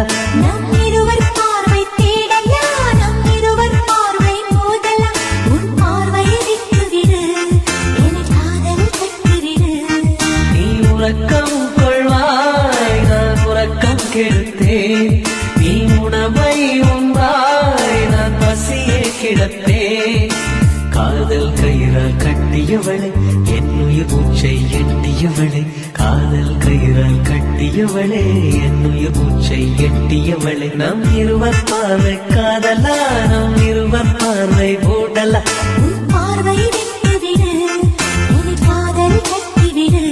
மூடலாம் நம் இருவர் பார்வை தேடலா நம் இருவர் பார்வை மோதலா உன் பார்வையை விட்டுவிடு என்னை காதல் கட்டிவிடு நீ உறக்கம் கொள்வாய் நான் உறக்கம் கெடுத்தேன் நீ உணவை உண்பாய் நான் பசியே கிடப்பேன் காதல் கயிறால் கட்டியவளை என்னுயிர் மூச்சை எட்டியவளை காதல் கயிறால் கட்டியவளே என்னுயிர் மூச்சை எட்டியவளை நம் இருவர் பார்வை காதலா நம் இருவர் பார்வை மூடலா உன் பார்வையை விட்டுவிடு என்னை காதல் கட்டிவிடு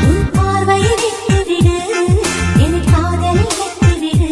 உன் பார்வையை விட்டுவிடு என்னை காதல் கட்டிவிடு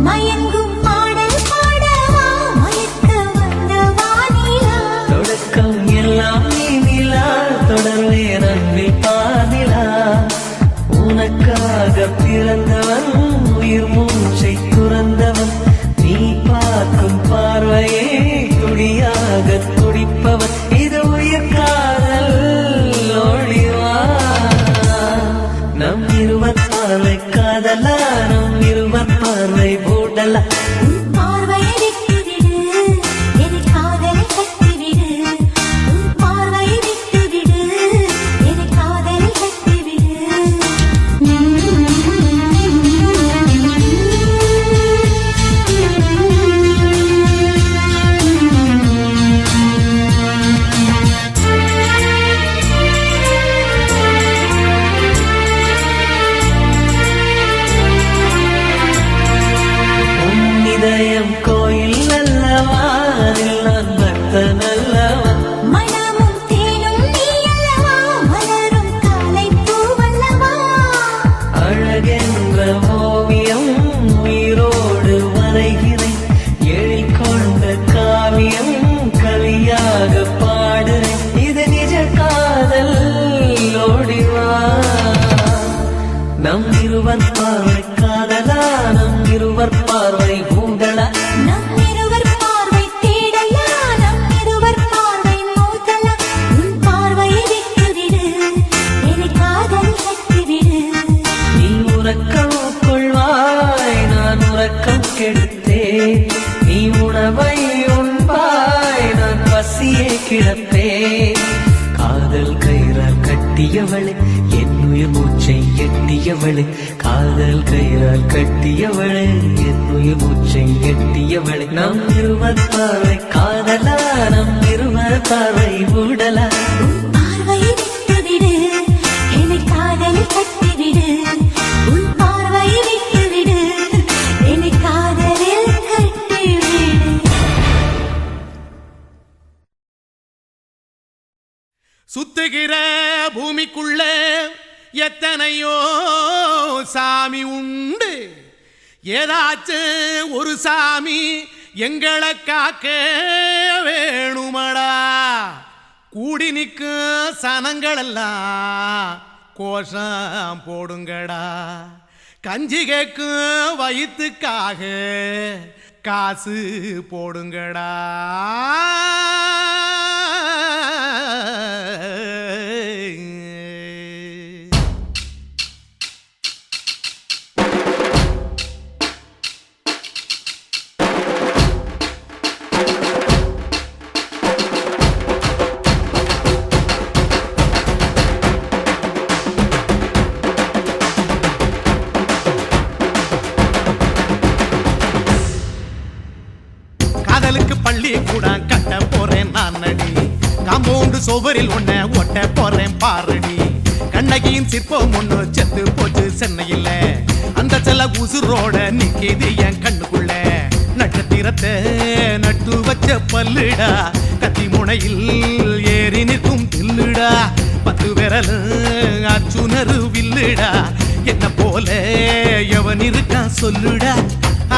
மயங்கும் பாடல் பாடவா மயக்க வந்த வானிலா தொடக்கம் எல்லாம் நீ நிலா தொடர்வே நன்பில் பாதிலா உனக்காக பிறந்தவன் உயிர் மூச்சை துறந்தவன் நீ பார்க்கும் பார்வையே துடியாக துடிப்பவன் இது உயிர் காதல் ஒளிவா நம் இருவர் பார்வை காதலா நம் இருவர் பார்வை மூடலா உன் பார்வையை விட்டுவிடு என்னை காதல் கட்டிவிடு உன் பார்வையை விட்டுவிடு என்னை காதல் கட்டிவிடு உன் இதயம் கோயில் அல்லவா அதில் நான் பக்தன் அல்லவா மனமும் தேனும் நீ அல்லவா மலரும் காலை பூவல்லவா அழகென்ற ஓவியம் உயிரோடு வரைகிறேன் எழிற்கொண்ட காவியம் கவியாக பாடுறேன் இது நிஜ காதல் ஓடிவா நம் இருவர் பார்வை காதலா நம் இருவர் பார்வை மூடலா நம் இருவர் பார்வை தேடலா நம் இருவர் பார்வை மோதலா உன் பார்வையை விட்டுவிடு என்னை காதல் கட்டிவிடு நீ உறக்கம் கொள்வாய் நான் உறக்கம் கெடுத்தேன் நீ உணவை உண்பாய் நான் பசியே கிடப்பேன் காதல் கயிறால் கட்டியவளை என்னுயிர் மூச்சை எட்டியவளை காதல் கயிறால் கட்டியவளை என்னுயிர் மூச்சை எட்டியவளை நம் இருவர் பார்வை காதலா நம் இருவர் பார்வை மூடலா உன் பார்வையை விட்டுவிடு என்னை காதல் கட்டிவிடு உன் பார்வையை விட்டுவிடு என்னை காதலில் கட்டிவிடு சுத்துகிற பூமிக்குள்ள எத்தனையோ சாமி உண்டு ஏதாச்சும் ஒரு சாமி எங்களை காக்க வேணுமடா கூடி நிற்கும் சனங்களெல்லாம் கோஷம் போடுங்கடா கஞ்சி கேக்கும் வயிற்றுக்காக காசு போடுங்கடா பள்ளி கூட கட்ட போறேன் நான் நடி காம்பவுண்டு சோவரில் ஒன்ன ஒட்ட போறேன் பாரடி கண்ணகியின் சிற்பம் ஒண்ணு செத்து போச்சு சென்னையில். அந்த செல்ல உசுரோட நிக்கிது என் கண்ணுக்குள்ள. நட்சத்திரத்தை நட்டு வச்ச பல்லுடா, கத்தி முனையில் ஏறி நிற்கும் தில்லுடா. 10 விரல் அச்சுணரு வில்லுடா, என்ன போல எவன் இருக்கான் சொல்லுடா.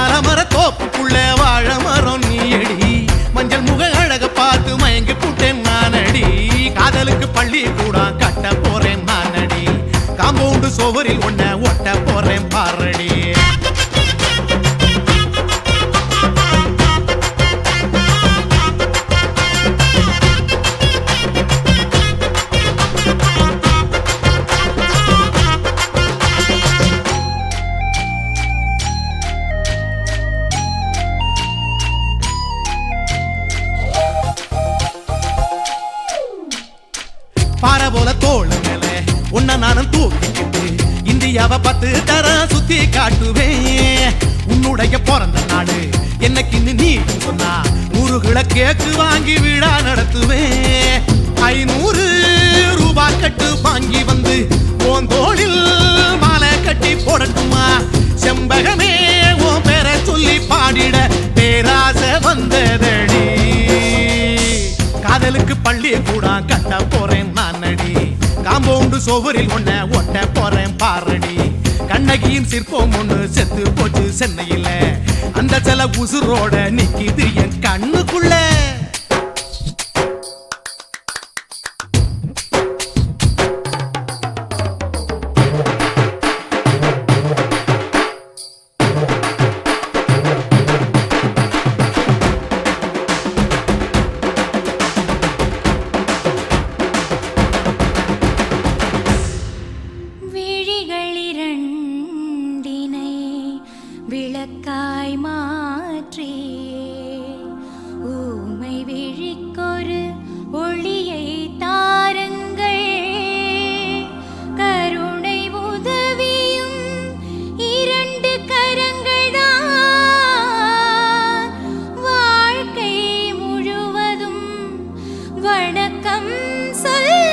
அலமர தோப்புக்குள்ள வாழ மரம் நீயடி, மஞ்சள் முக அழக பார்த்து மயங்கி புட்டேன் நானடி. காதலுக்கு பள்ளி கூட கட்ட போறேன் நானடி, காம்பவுண்டு சோவரில் ஒன்ன ஒட்ட போறேன் பாரடி. பாறை போல தோள் மேல உன்ன நானும் தூக்கிக்கிட்டு இந்தியாவை 10 தரம் சுத்தி காட்டுவேன். உன்னுடைய பிறந்த நாடு என்னைக்குன்னு நீ சொன்னா 100 கிலோ கேக்கு வாங்கி விழா நடத்துவேன். 500 ரூபாய் கட்டு வாங்கி வந்து உன் தோளில் மாலை கட்டி போடட்டுமா? செம்பகமே உன் பேரை சொல்லி பாடிட பேராசை வந்ததடி. காதலுக்கு பள்ளி கூட கட்ட போறேன் நானடி, காம்பவுண்டு சோவரில் ஒன்ன ஒட்ட போறேன் பாரடி. கண்ணகியின் சிற்பம் ஒண்ணு செத்து போச்சு சென்னையில். அந்த சில உசுரோட நிக்கிது என் கண்ணுக்குள்ள. விளக்காய் மாற்றி ஊமை விழிக்கொரு ஒளியை தாருங்கள். கருணை உதவியும் 2 கரங்கள் தான், வாழ்க்கை முழுவதும் வணக்கம் சொல்லுங்கள்.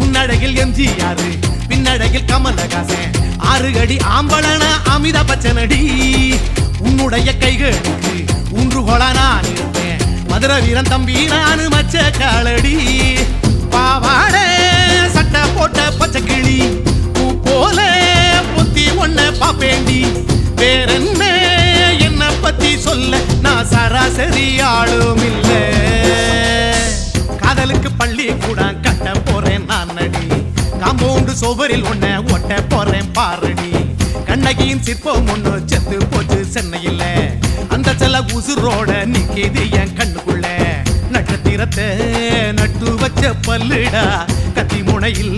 முன்னடையில் எம்ஜிஆர், பின்னடையில் கமலஹாசன், 6 அடி ஆம்பளன அமிதாப் பச்சனடி. உன்னுடைய கைகளுக்கு ஊன்றுகோலா நான் இருப்பேன், மதுரை வீரன் தம்பி நானு மச்ச காலடி. பாவாட சட்டை போட்ட பச்சை கிளி பூ போல பொத்தி ஒன்ன பாப்பேண்டி. வேறென்ன என்ன பத்தி சொல்ல, நான் சராசரி ஆளும் இல்ல. காதலுக்கு பள்ளி கூட கட்ட போறேன் நானடி, காம்பவுண்டு சோவரில் ஒன்ன ஒட்ட போறேன் பாரடி. கண்ணகியின் சிற்பம் ஒண்ணு செத்து போச்சு சென்னையில். அந்த செல்ல உசுரோட நிக்கிது என் கண்ணுக்குள்ள. நட்சத்திரத்தை நட்டு வச்ச பல்லுடா, கத்தி முனையில்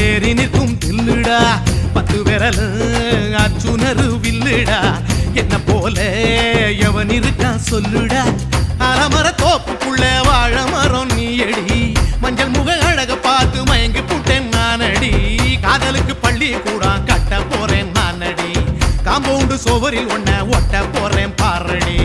ஏறி நிற்கும் தில்லுடா. 10 விரல் அச்சுணரு வில்லுடா, என்ன போல எவன் இருக்கான் சொல்லுடா. அலமர தோப்புக்குள்ள வாழ மரம் நீயடி, மஞ்சள் முக அழக பார்த்து மயங்கி புட்டேன் நானடி. காதலுக்கு பள்ளி கூட கட்ட போறேன் நானடி, காம்பவுண்டு சோவரில் ஒன்ன ஒட்ட போறேன் பாரடி.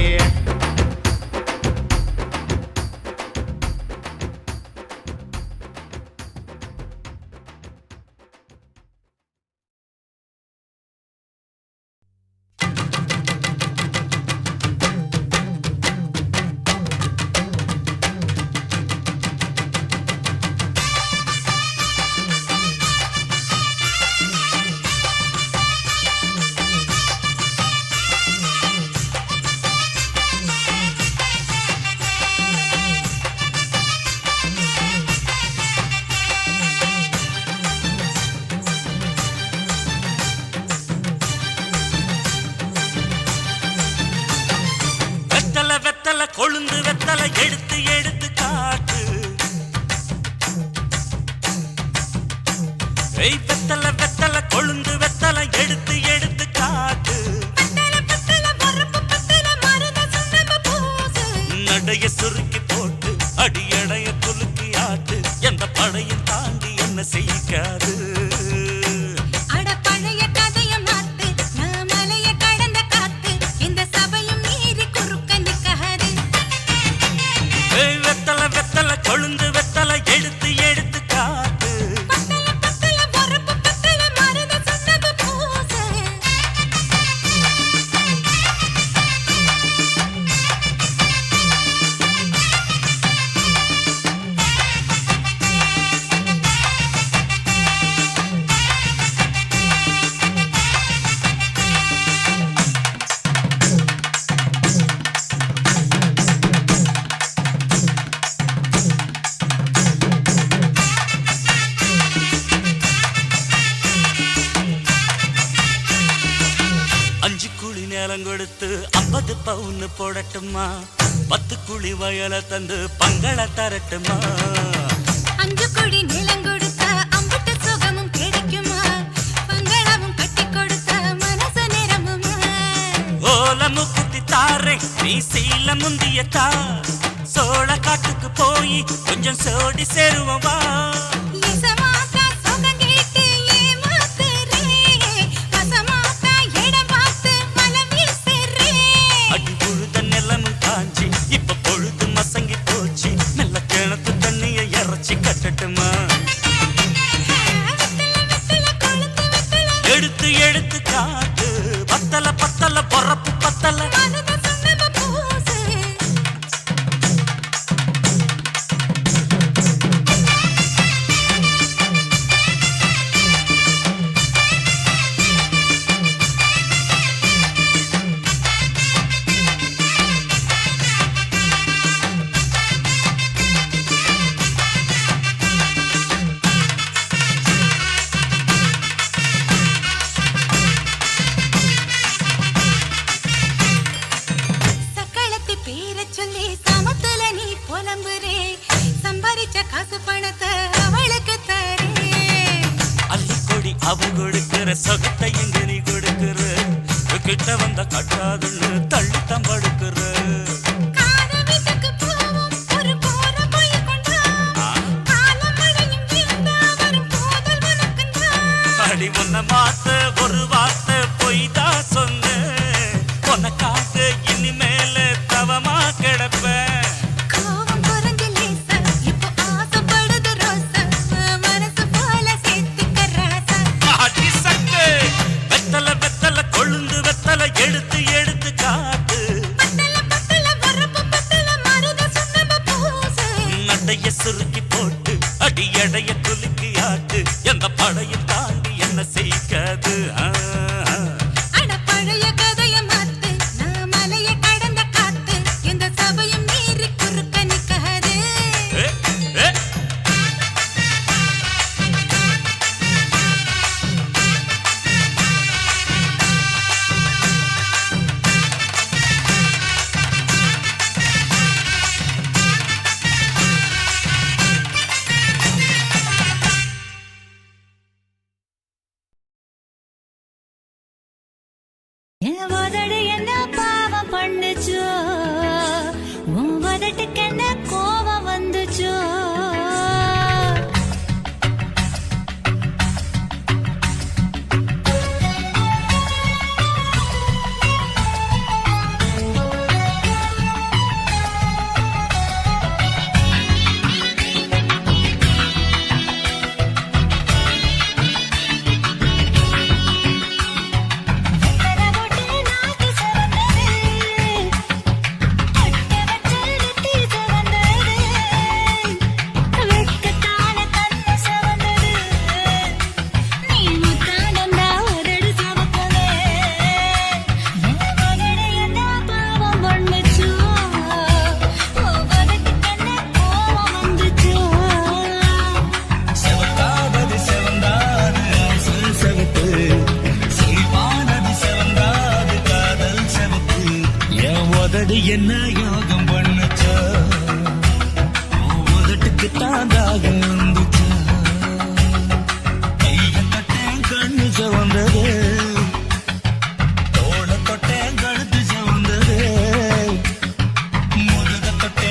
கொழுந்து வெத்தலை எடுத்து எடுத்து காட்டு. வெத்தலை வெத்தலை கொழுந்து வெத்தலை எடுத்து எடுத்து நடைய சுருக்கி போட்டு அடியடைய குலுக்கி ஆட்டு எந்த படையும் தாண்டி என்ன செய்யாது அட பழைய கதைய மாத்து நான் மலைய கடந்த காத்து இந்த சபையும் மீறி குறுக்க நிக்காது வெத்தல வெத்தல கொழுந்து வெத்தல எடுத்து எடுத்து காத்து பத்தல பத்தல பொறுப்பு பத்தல மருத சொன்னது பூசு அஞ்சு குழி நேரம் கொடுத்து 50 பவுன் போடட்டுமா 10 குழி வயல தந்து பங்கள தரட்டுமா அஞ்சு கோடி நிலம் கொடுத்தா அம்புட்டு சுகமும் கிடைக்குமா பங்களாவும் கட்டி கொடுத்தா மனசு நிரம்புமா ஓல முக்குத்தி தாரே நீ சீல முந்திய தா சோழ காட்டுக்கு போய் கொஞ்சம் சோடி சேருவோம் வா இசமாத்தா சுகம் கேட்டு ஏமாத்துறே வசமாத்தா இடம் பார்த்து மலம் வீசுறே அடி புழுத நிலமும் காஞ்சி இப்ப பொழுது மசங்கி போச்சு மெல்ல கிணத்து தண்ணிய இறச்சி கட்டட்டுமா எடுத்து எடுத்து காட்டு பத்தல பத்தல பொறப்பு பத்தல மனத சொன்னது பூசு சக்களத்தி பேரை சொல்லி சமத்துல நீ புலம்புறே சம்பாரிச்ச காசு பணத்தை அவளுக்கு தரே அள்ளிக்கொடி அவ கொடுக்கிற சொகத்தை எங்க நீ கொடுக்கிற கிட்ட வந்த கட்டாதுன்னு தள்ளி தம்படுக்கிற காத வீட்டுக்கு போவோம் ஒரு கோர போய் கொண்டா காலமழையும் வீழ்ந்தா வரும் போதல் உனக்குண்டா அடி உன்ன மாத்த ஒரு வார்த்தை பொய் தான் சொன்ன உனக்காக இனிமேல தவமா கிடப்பேன் கோவம் குறைஞ்சு லேசா இப்போ ஆசைப்படுது ரோசா மனசு போல சேர்த்துக்க ராசா அடி சக்கு வெத்தல வெத்தல கொழுந்து வெத்தல எடுத்து எடுத்து காட்டு பத்தல பத்தல வரப்பு பத்தல மருத சொன்னது பூசு நடைய சுருக்கி போட்டு அடி எடைய குலுக்கி ஆட்டு எந்த படையும் தாண்டி என்ன செய்யாது அட பழைய கதைய மாத்து நான் மலைய கடந்த காத்து இந்த சபையும் மீறி குறுக்க நிக்காது ஏ, ஏ. என் உதடு என்ன பாவம் பண்ணுச்சோ உன் உதட்டுக்கு என்ன கோவம் வந்துச்சோ நாக்கு சிவந்தது உதடு என்ன யோகம் பண்ணுச்சா உதட்டுக்கு தான் தாகம் வந்துச்சா கைய தொட்டேன் கண்ணு சவந்தது தோள தொட்டேன் கழுத்து சவந்தது முதுக தொட்டேன்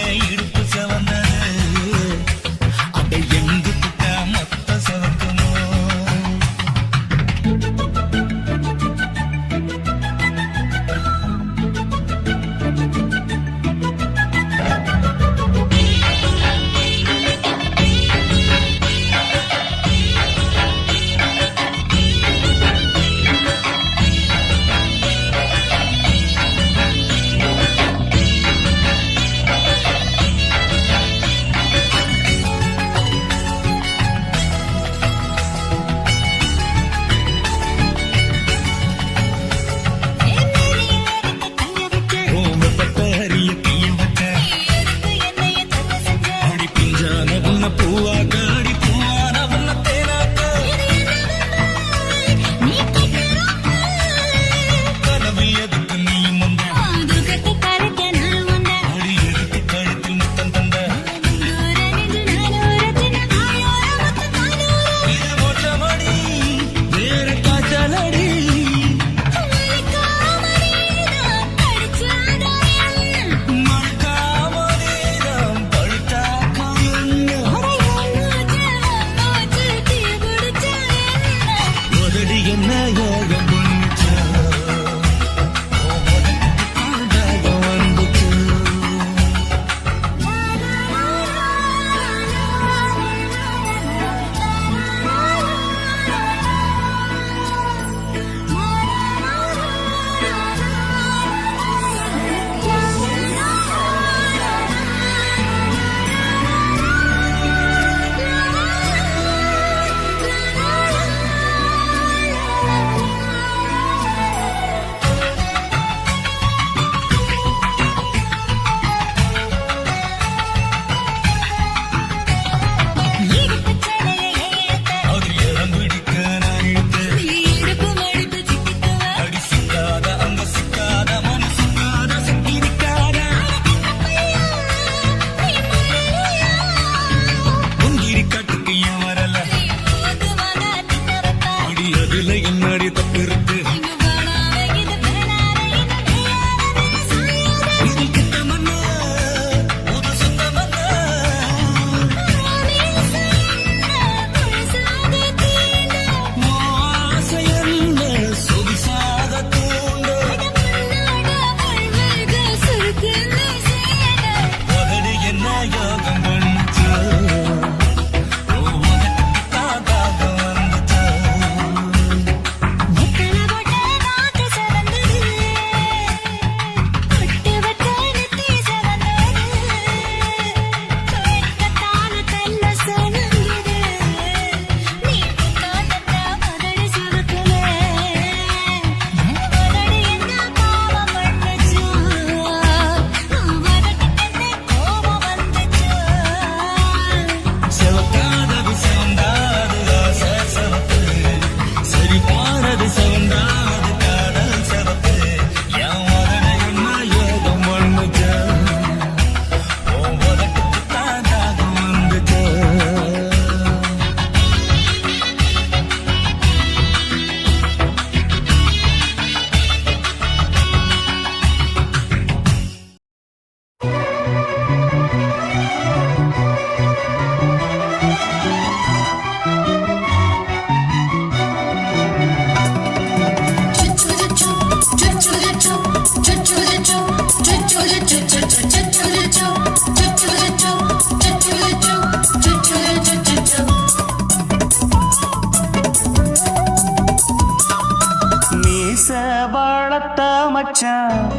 மச்சான்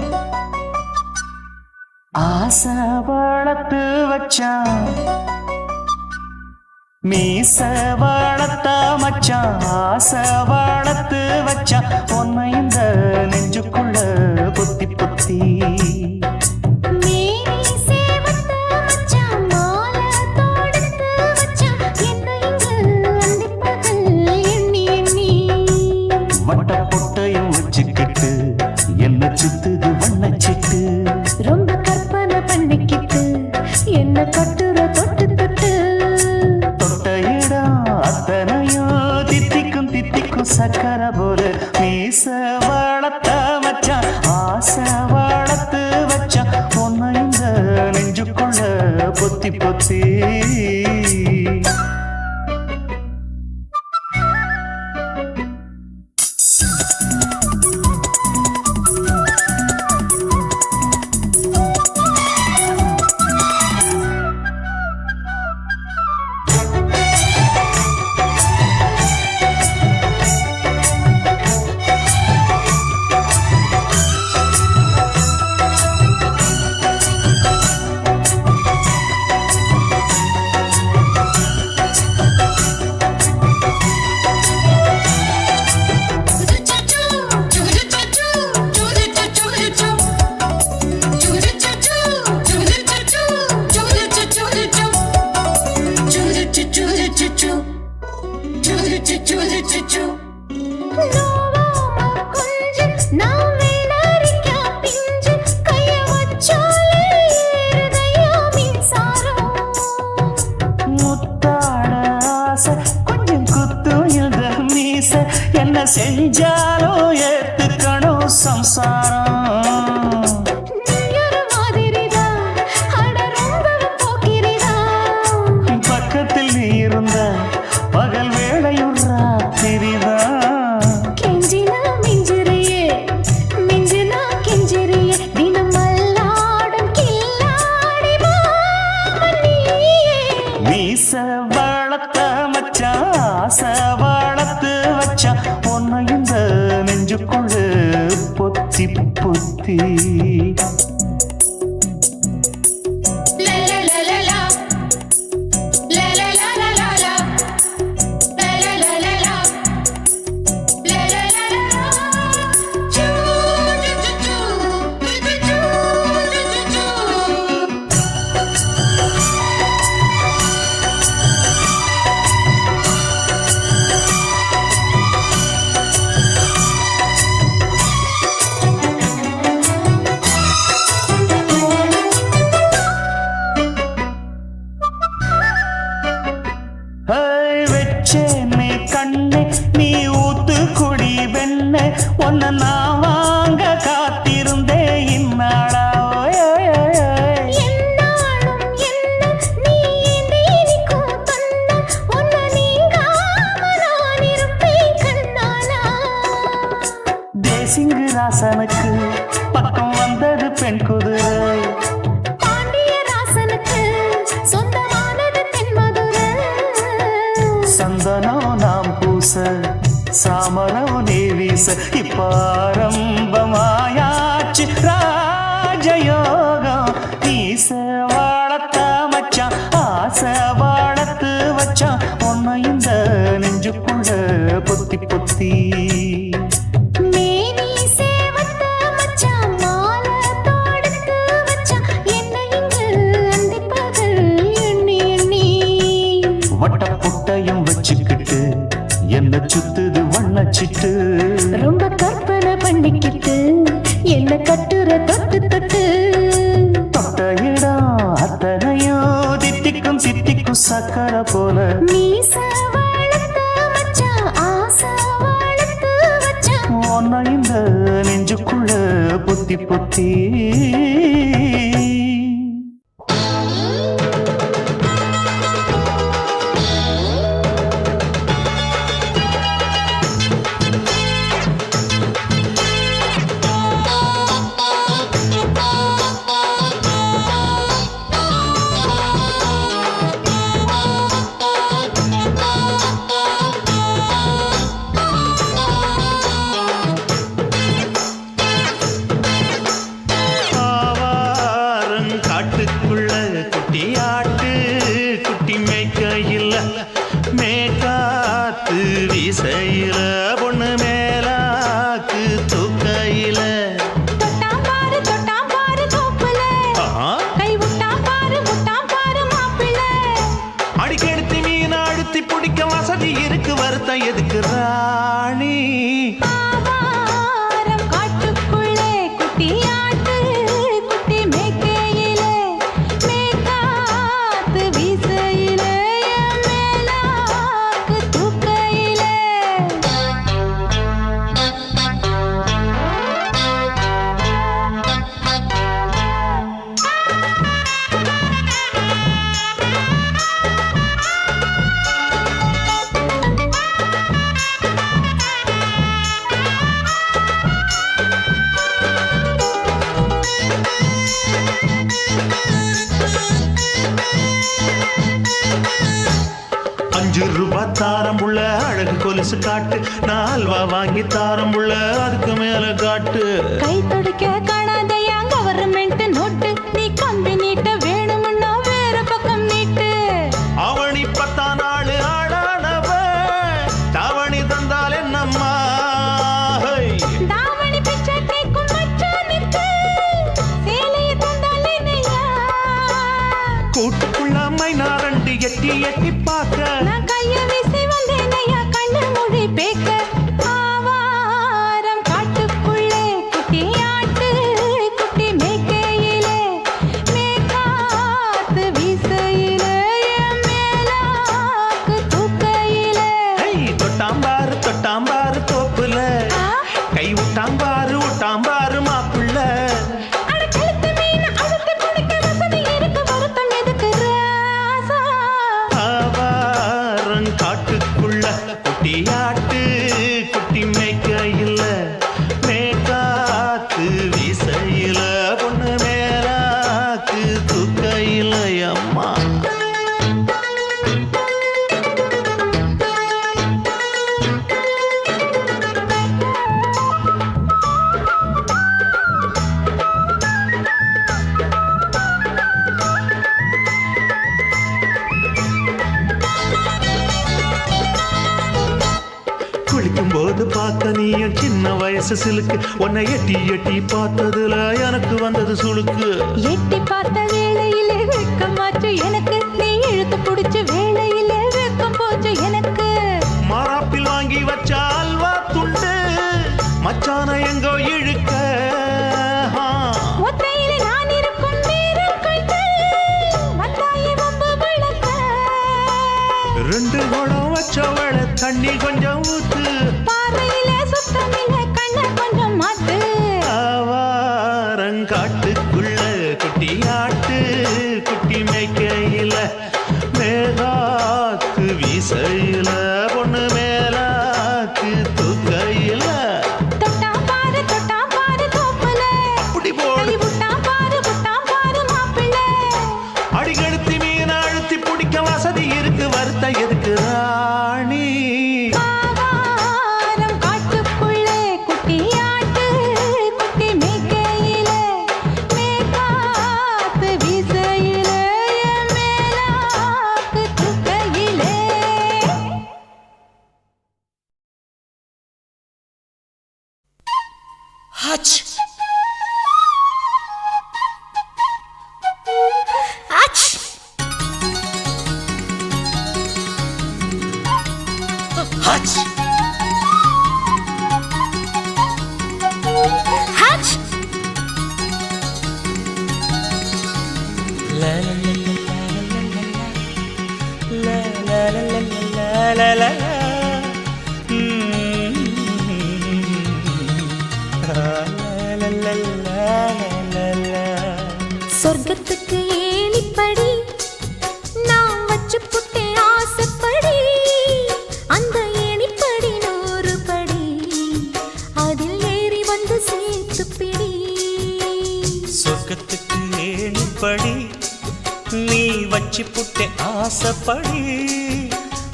ஆசை வளர்த்து வச்சான் மீச வளர்த்த மச்சான் ஆசை வளர்த்து வச்சான் உன்னை இந்த நெஞ்சுக்குள்ள பொத்தி பொத்தி மேனி சேவத்த மச்சான் மாலை தொடுத்து வச்சான் என்னை இங்கு அண்டிப்பகல் எண்ணி எண்ணி வட்ட பொட்டையும் வச்சுக்கிட்டு என்ன சுத்துது வண்ணச்சிட்டு ரொம்ப கற்பனை பண்ணிக்கிட்டு என்ன கட்டுற தொட்டு தொட்டு தொட்ட இடம் அத்தனையோ தித்திக்கும் தித்திக்கும் சக்கர போல மீச வளர்த்த மச்சான் ஆசை வளர்த்து வச்சான் உன்னை இந்த நெஞ்சுக்குள்ள பொத்தி பொத்தி கொஞ்சம் குத்தும் இந்த மீச என்ன செஞ்சாலும் ஏத்துக்கணும் சம்சாரம் பக்கத்தில் நீ இருந்த பகல் வேளையும் ராத்திரிதான் கெஞ்சினா மிஞ்சிறியே மிஞ்சினா கெஞ்சிறியே தினம் மல்லாடும் கில்லாடி மாமணியே மீச வளர்த்த மச்சான் ஆசை வளர்த்து வச்சான் உன்னை இந்த நெஞ்சுக்குள்ள பொத்தி பொத்தி வச்சேனே கண்ணே நீ ஊத்து குடி வெண்ணே உன்னை நான் வாங்க காத்திருந்தே இந்நாளா என்னாலும் என்ன நீ நீனிக்கும் கண்ணா உன்னை நீங்காம நான் இருப்பேன் கண்ணாலா தேசிங்கு ராசனுக்கு பக்கம் வந்தது பெண் குதிரை பாண்டிய ராசனுக்கு சொந்தமானது தென்மதுரை சந்தனம் நாம் பூச சாமரம் நீ வீச இப்ப ஆரம்பமாயாச்சு ராஜயோகம் ஈச வளர்த்த மச்சான் ஆசை வளர்த்து வச்சான் உன்னை இந்த நெஞ்சுக்குள்ள பொத்தி பொத்தி மேனி சேவத்த மச்சான் மாலை தொடுத்து வச்சான் என்னை இங்கு அண்டிப்பகல் எண்ணி எண்ணி வட்ட புட்டையும் வச்சுக்கிட்டு என்ன சுத்துது வண்ணச்சிட்டு ரொம்ப கற்பனை பண்ணிக்கிட்டு என்ன கட்டுற தொட்டு தொட்டு தொட்ட இடம் அத்தனையோ தித்திக்கும் தித்திக்கும் சக்கர போல மீச வளர்த்த மச்சான் ஆசை வளர்த்து வச்சான் உன்னை இந்த நெஞ்சுக்குள்ள பொத்தி பொத்தி வீசையில பொண்ணு மேலாக்கு தூக்கையில தொட்டாம் பாரு தோப்புல கை விட்டாம் பாரு மாப்பிள்ள அடிக்கெடுத்து மீன் அழுத்தி பிடிக்க வசதி இருக்கு வருத்தம் எதுக்கு ராணி ஆவாரம் காட்டுக்குள்ளே குட்டியாட்டு குட்டி மேய்க்கையிலே மேய்க்காத்து வீசையிலே என் மேலாக்கு தூக்கையிலே ₹5 தாரம்புள்ள அழகு கொலுசு காட்டு நான் அல்வா வாங்கி தாரம்புள்ள அதுக்கு மேல காட்டு கை துடிக்க காணாதையா கவர்மெண்ட் நோட்டு நீ கம்பி நீட்ட வேணும்னா வேற பக்கம் நீட்டு அவனி 10 நாள் ஆடானவ தாவணி தந்தால் என்னம்மா தாவணி பிச்சை கேக்கும் மச்சானுக்கு சேலையை தந்தாலே நையா கூட்டுக்குள்ள மைனாரண்டி எட்டி எட்டி பார்க்க நான் கைய வீசி வந்தேன் ஐயா கண்ணு மொழி பேக்க ஆவாரம் காட்டுக்குள்ளே குட்டியாட்டு குட்டி மேய்க்கையிலே மேய்க்காத்து வீசையிலே என் மேலாக்கு தூக்கையிலே தொட்டாம்பாரு தோப்புல கை விட்டாம்பாரு மாப்பிள்ள அட கழுத்து மீன் அழுத்து குடிக்க வசதி இருக்கு வருத்தம் எதுக்கு ராசா ஆவாரம் காட்டுக்குள்ள குட்டியாட்டு குட்டி மேய்க்கையில மேற்காத்து வீசையில பொண்ணு மேலாக்கு தூக்கையில அம்மா குளிக்கும் போது பார்த்த நீயும் சின்ன வயசு சிலுக்கு உன்னை எட்டி எட்டி பார்த்ததுல எனக்கு வந்தது சுளுக்கு எட்டி பார்த்த வேளையிலே வெட்கமாச்சு எனக்கு நீ இழுத்து பிடிச்சு வேளையிலே வெட்கம் போச்சு எனக்கு மாறாப்பில் வாங்கி வச்ச அல்வா துண்டு மச்சான எங்கோ இழுக்க ஒத்தையிலே நான் இருக்கும் நேரம் கண்டு வந்தாயே வம்பு விளக்க 2 குடம் வச்சவள தண்ணி கொஞ்சம் ஊத்து பார்வையிலே சுத்தமில்லை கண்ணை கொஞ்சம் மாத்து ஆவாரங்காட்டுக்குள்ள குட்டியாட்டு குட்டி மேய்க்கையில மேகாத்து வீசையில பொண்ணு மேலாக்கு தூக்கையில தொட்டாம் பாரு தோப்புல அப்படி போடு கை விட்டாம் பாரு மாப்பிள்ள அடிக்கெடுத்து மீன் அழுத்தி பிடிக்க வசதி இருக்கு வருத்த எதுக்கு ராணி ஆவாரம் காட்டுக்குள்ளே குட்டியாட்டு குட்டி மேய்க்கையிலே மேய்க்காத்து வீசையிலே என் மேலாக்கு தூக்கையிலே ஹச் ஹச் ஹச் சொர்க்கத்துக்கு ஏணிப்படி நான் வச்சு புட்டேன் ஆசைப்படி அந்த ஏணிப்படி 100 படி அதில் ஏறி வந்து சேர்த்து பிடி சொர்க்கத்துக்கு ஏணிப்படி நீ வச்சு புட்டே ஆசைப்படி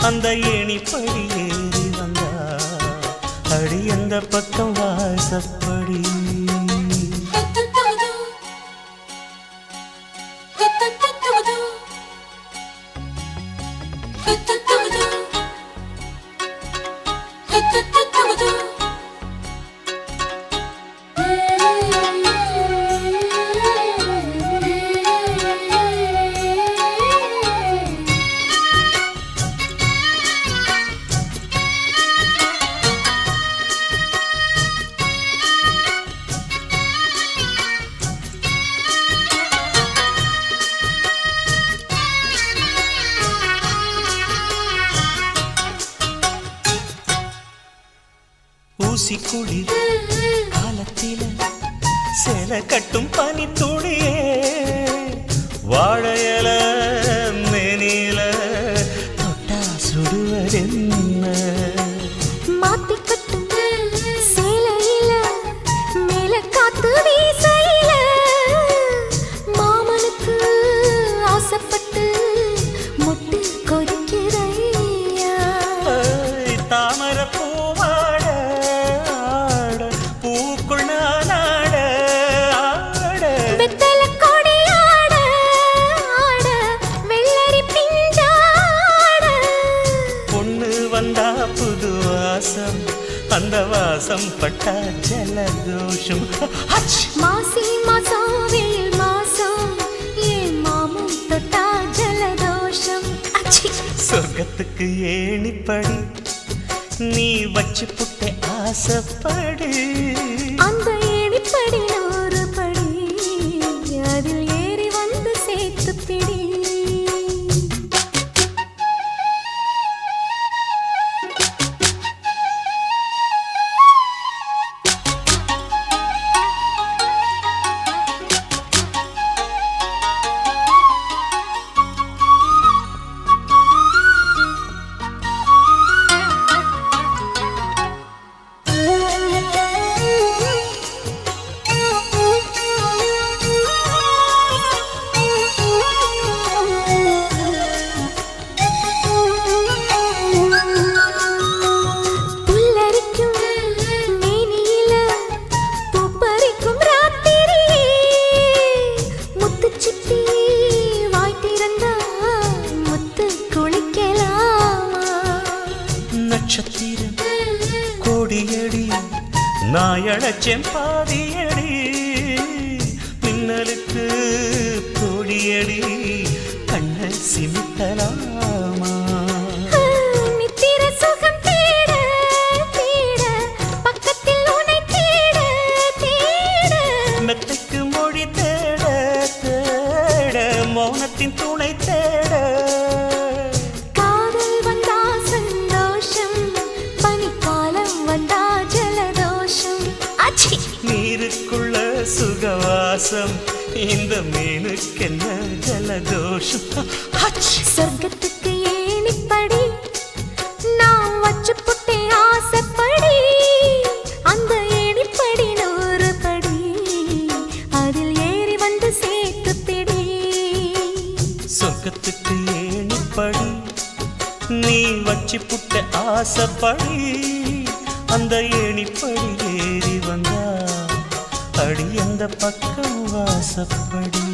அந்த ஏணிப்படி ஏறி வந்தா அடி அந்த பக்கம் வாசப்படி ஊசி குளிர் காலத்தில சேல கட்டும் பனி துளியே வாழையல மேனில தொட்டா சுடுவதென்ன மாத்தி கட்டும் சேலையில மேல காத்து வீசையில மாமனுக்கு ஆசைப்பட்டு முட்டு கொதிக்கிறையா தாமர பூவாட பூக்குள் நானாட ஆட வெத்தல கொடியாட ஆட வெள்ளரி பிஞ்சாட பொண்ணு வந்தா புது வாசம் அந்த வாசம் பட்டா ஜலதோஷம் மாசி மாசம் வெயில் மாசம் ஏன் மாமன் தொட்டா ஜலதோஷம் அச்சி சொர்க்கத்துக்கு ஏணிப்படி நீ வச்சு புட்டை ஆசைப்படு அந்த ஏணிப்படி 100 படி அதில் ஏறி வந்து சேர்த்து பிடி புல்லரிக்கும் மேனியில பூப்பறிக்கும் ராத்திரியே முத்துச்சிப்பி வாய் திறந்தா முத்து குளிக்கலாமா நட்சத்திரம் கோடியடி நாயடச்சேன் பாதியடி மின்னலுக்கு கோடியடி கண்ண சிமிட்டலாமா நித்திர சுகம் தேட தேட பக்கத்தில் உன்னை தேட தேட மெத்தைக்கு மொழி தேட தேட மௌனத்தின் துணை தேட காதல் வந்தா சந்தோஷம் பனிக்காலம் வந்தா ஜலதோஷம் அச்சி நீருக்குள்ள சுகவாசம் இந்த மீனுக்கென்ன ஜலதோஷம் சொர்க்கத்துக்கு ஏணிப்படி நான் வச்சு புட்டே ஆசைப்படி அந்த ஏணிப்படி 100 படி அதில் ஏறி வந்து சேர்த்து பிடி சொர்க்கத்துக்கு ஏணிப்படி நீ வச்சு புட்ட ஆசைப்படி அந்த ஏணிப்படி ஏறி வந்தா அடி அந்த பக்கம் வாசப்படி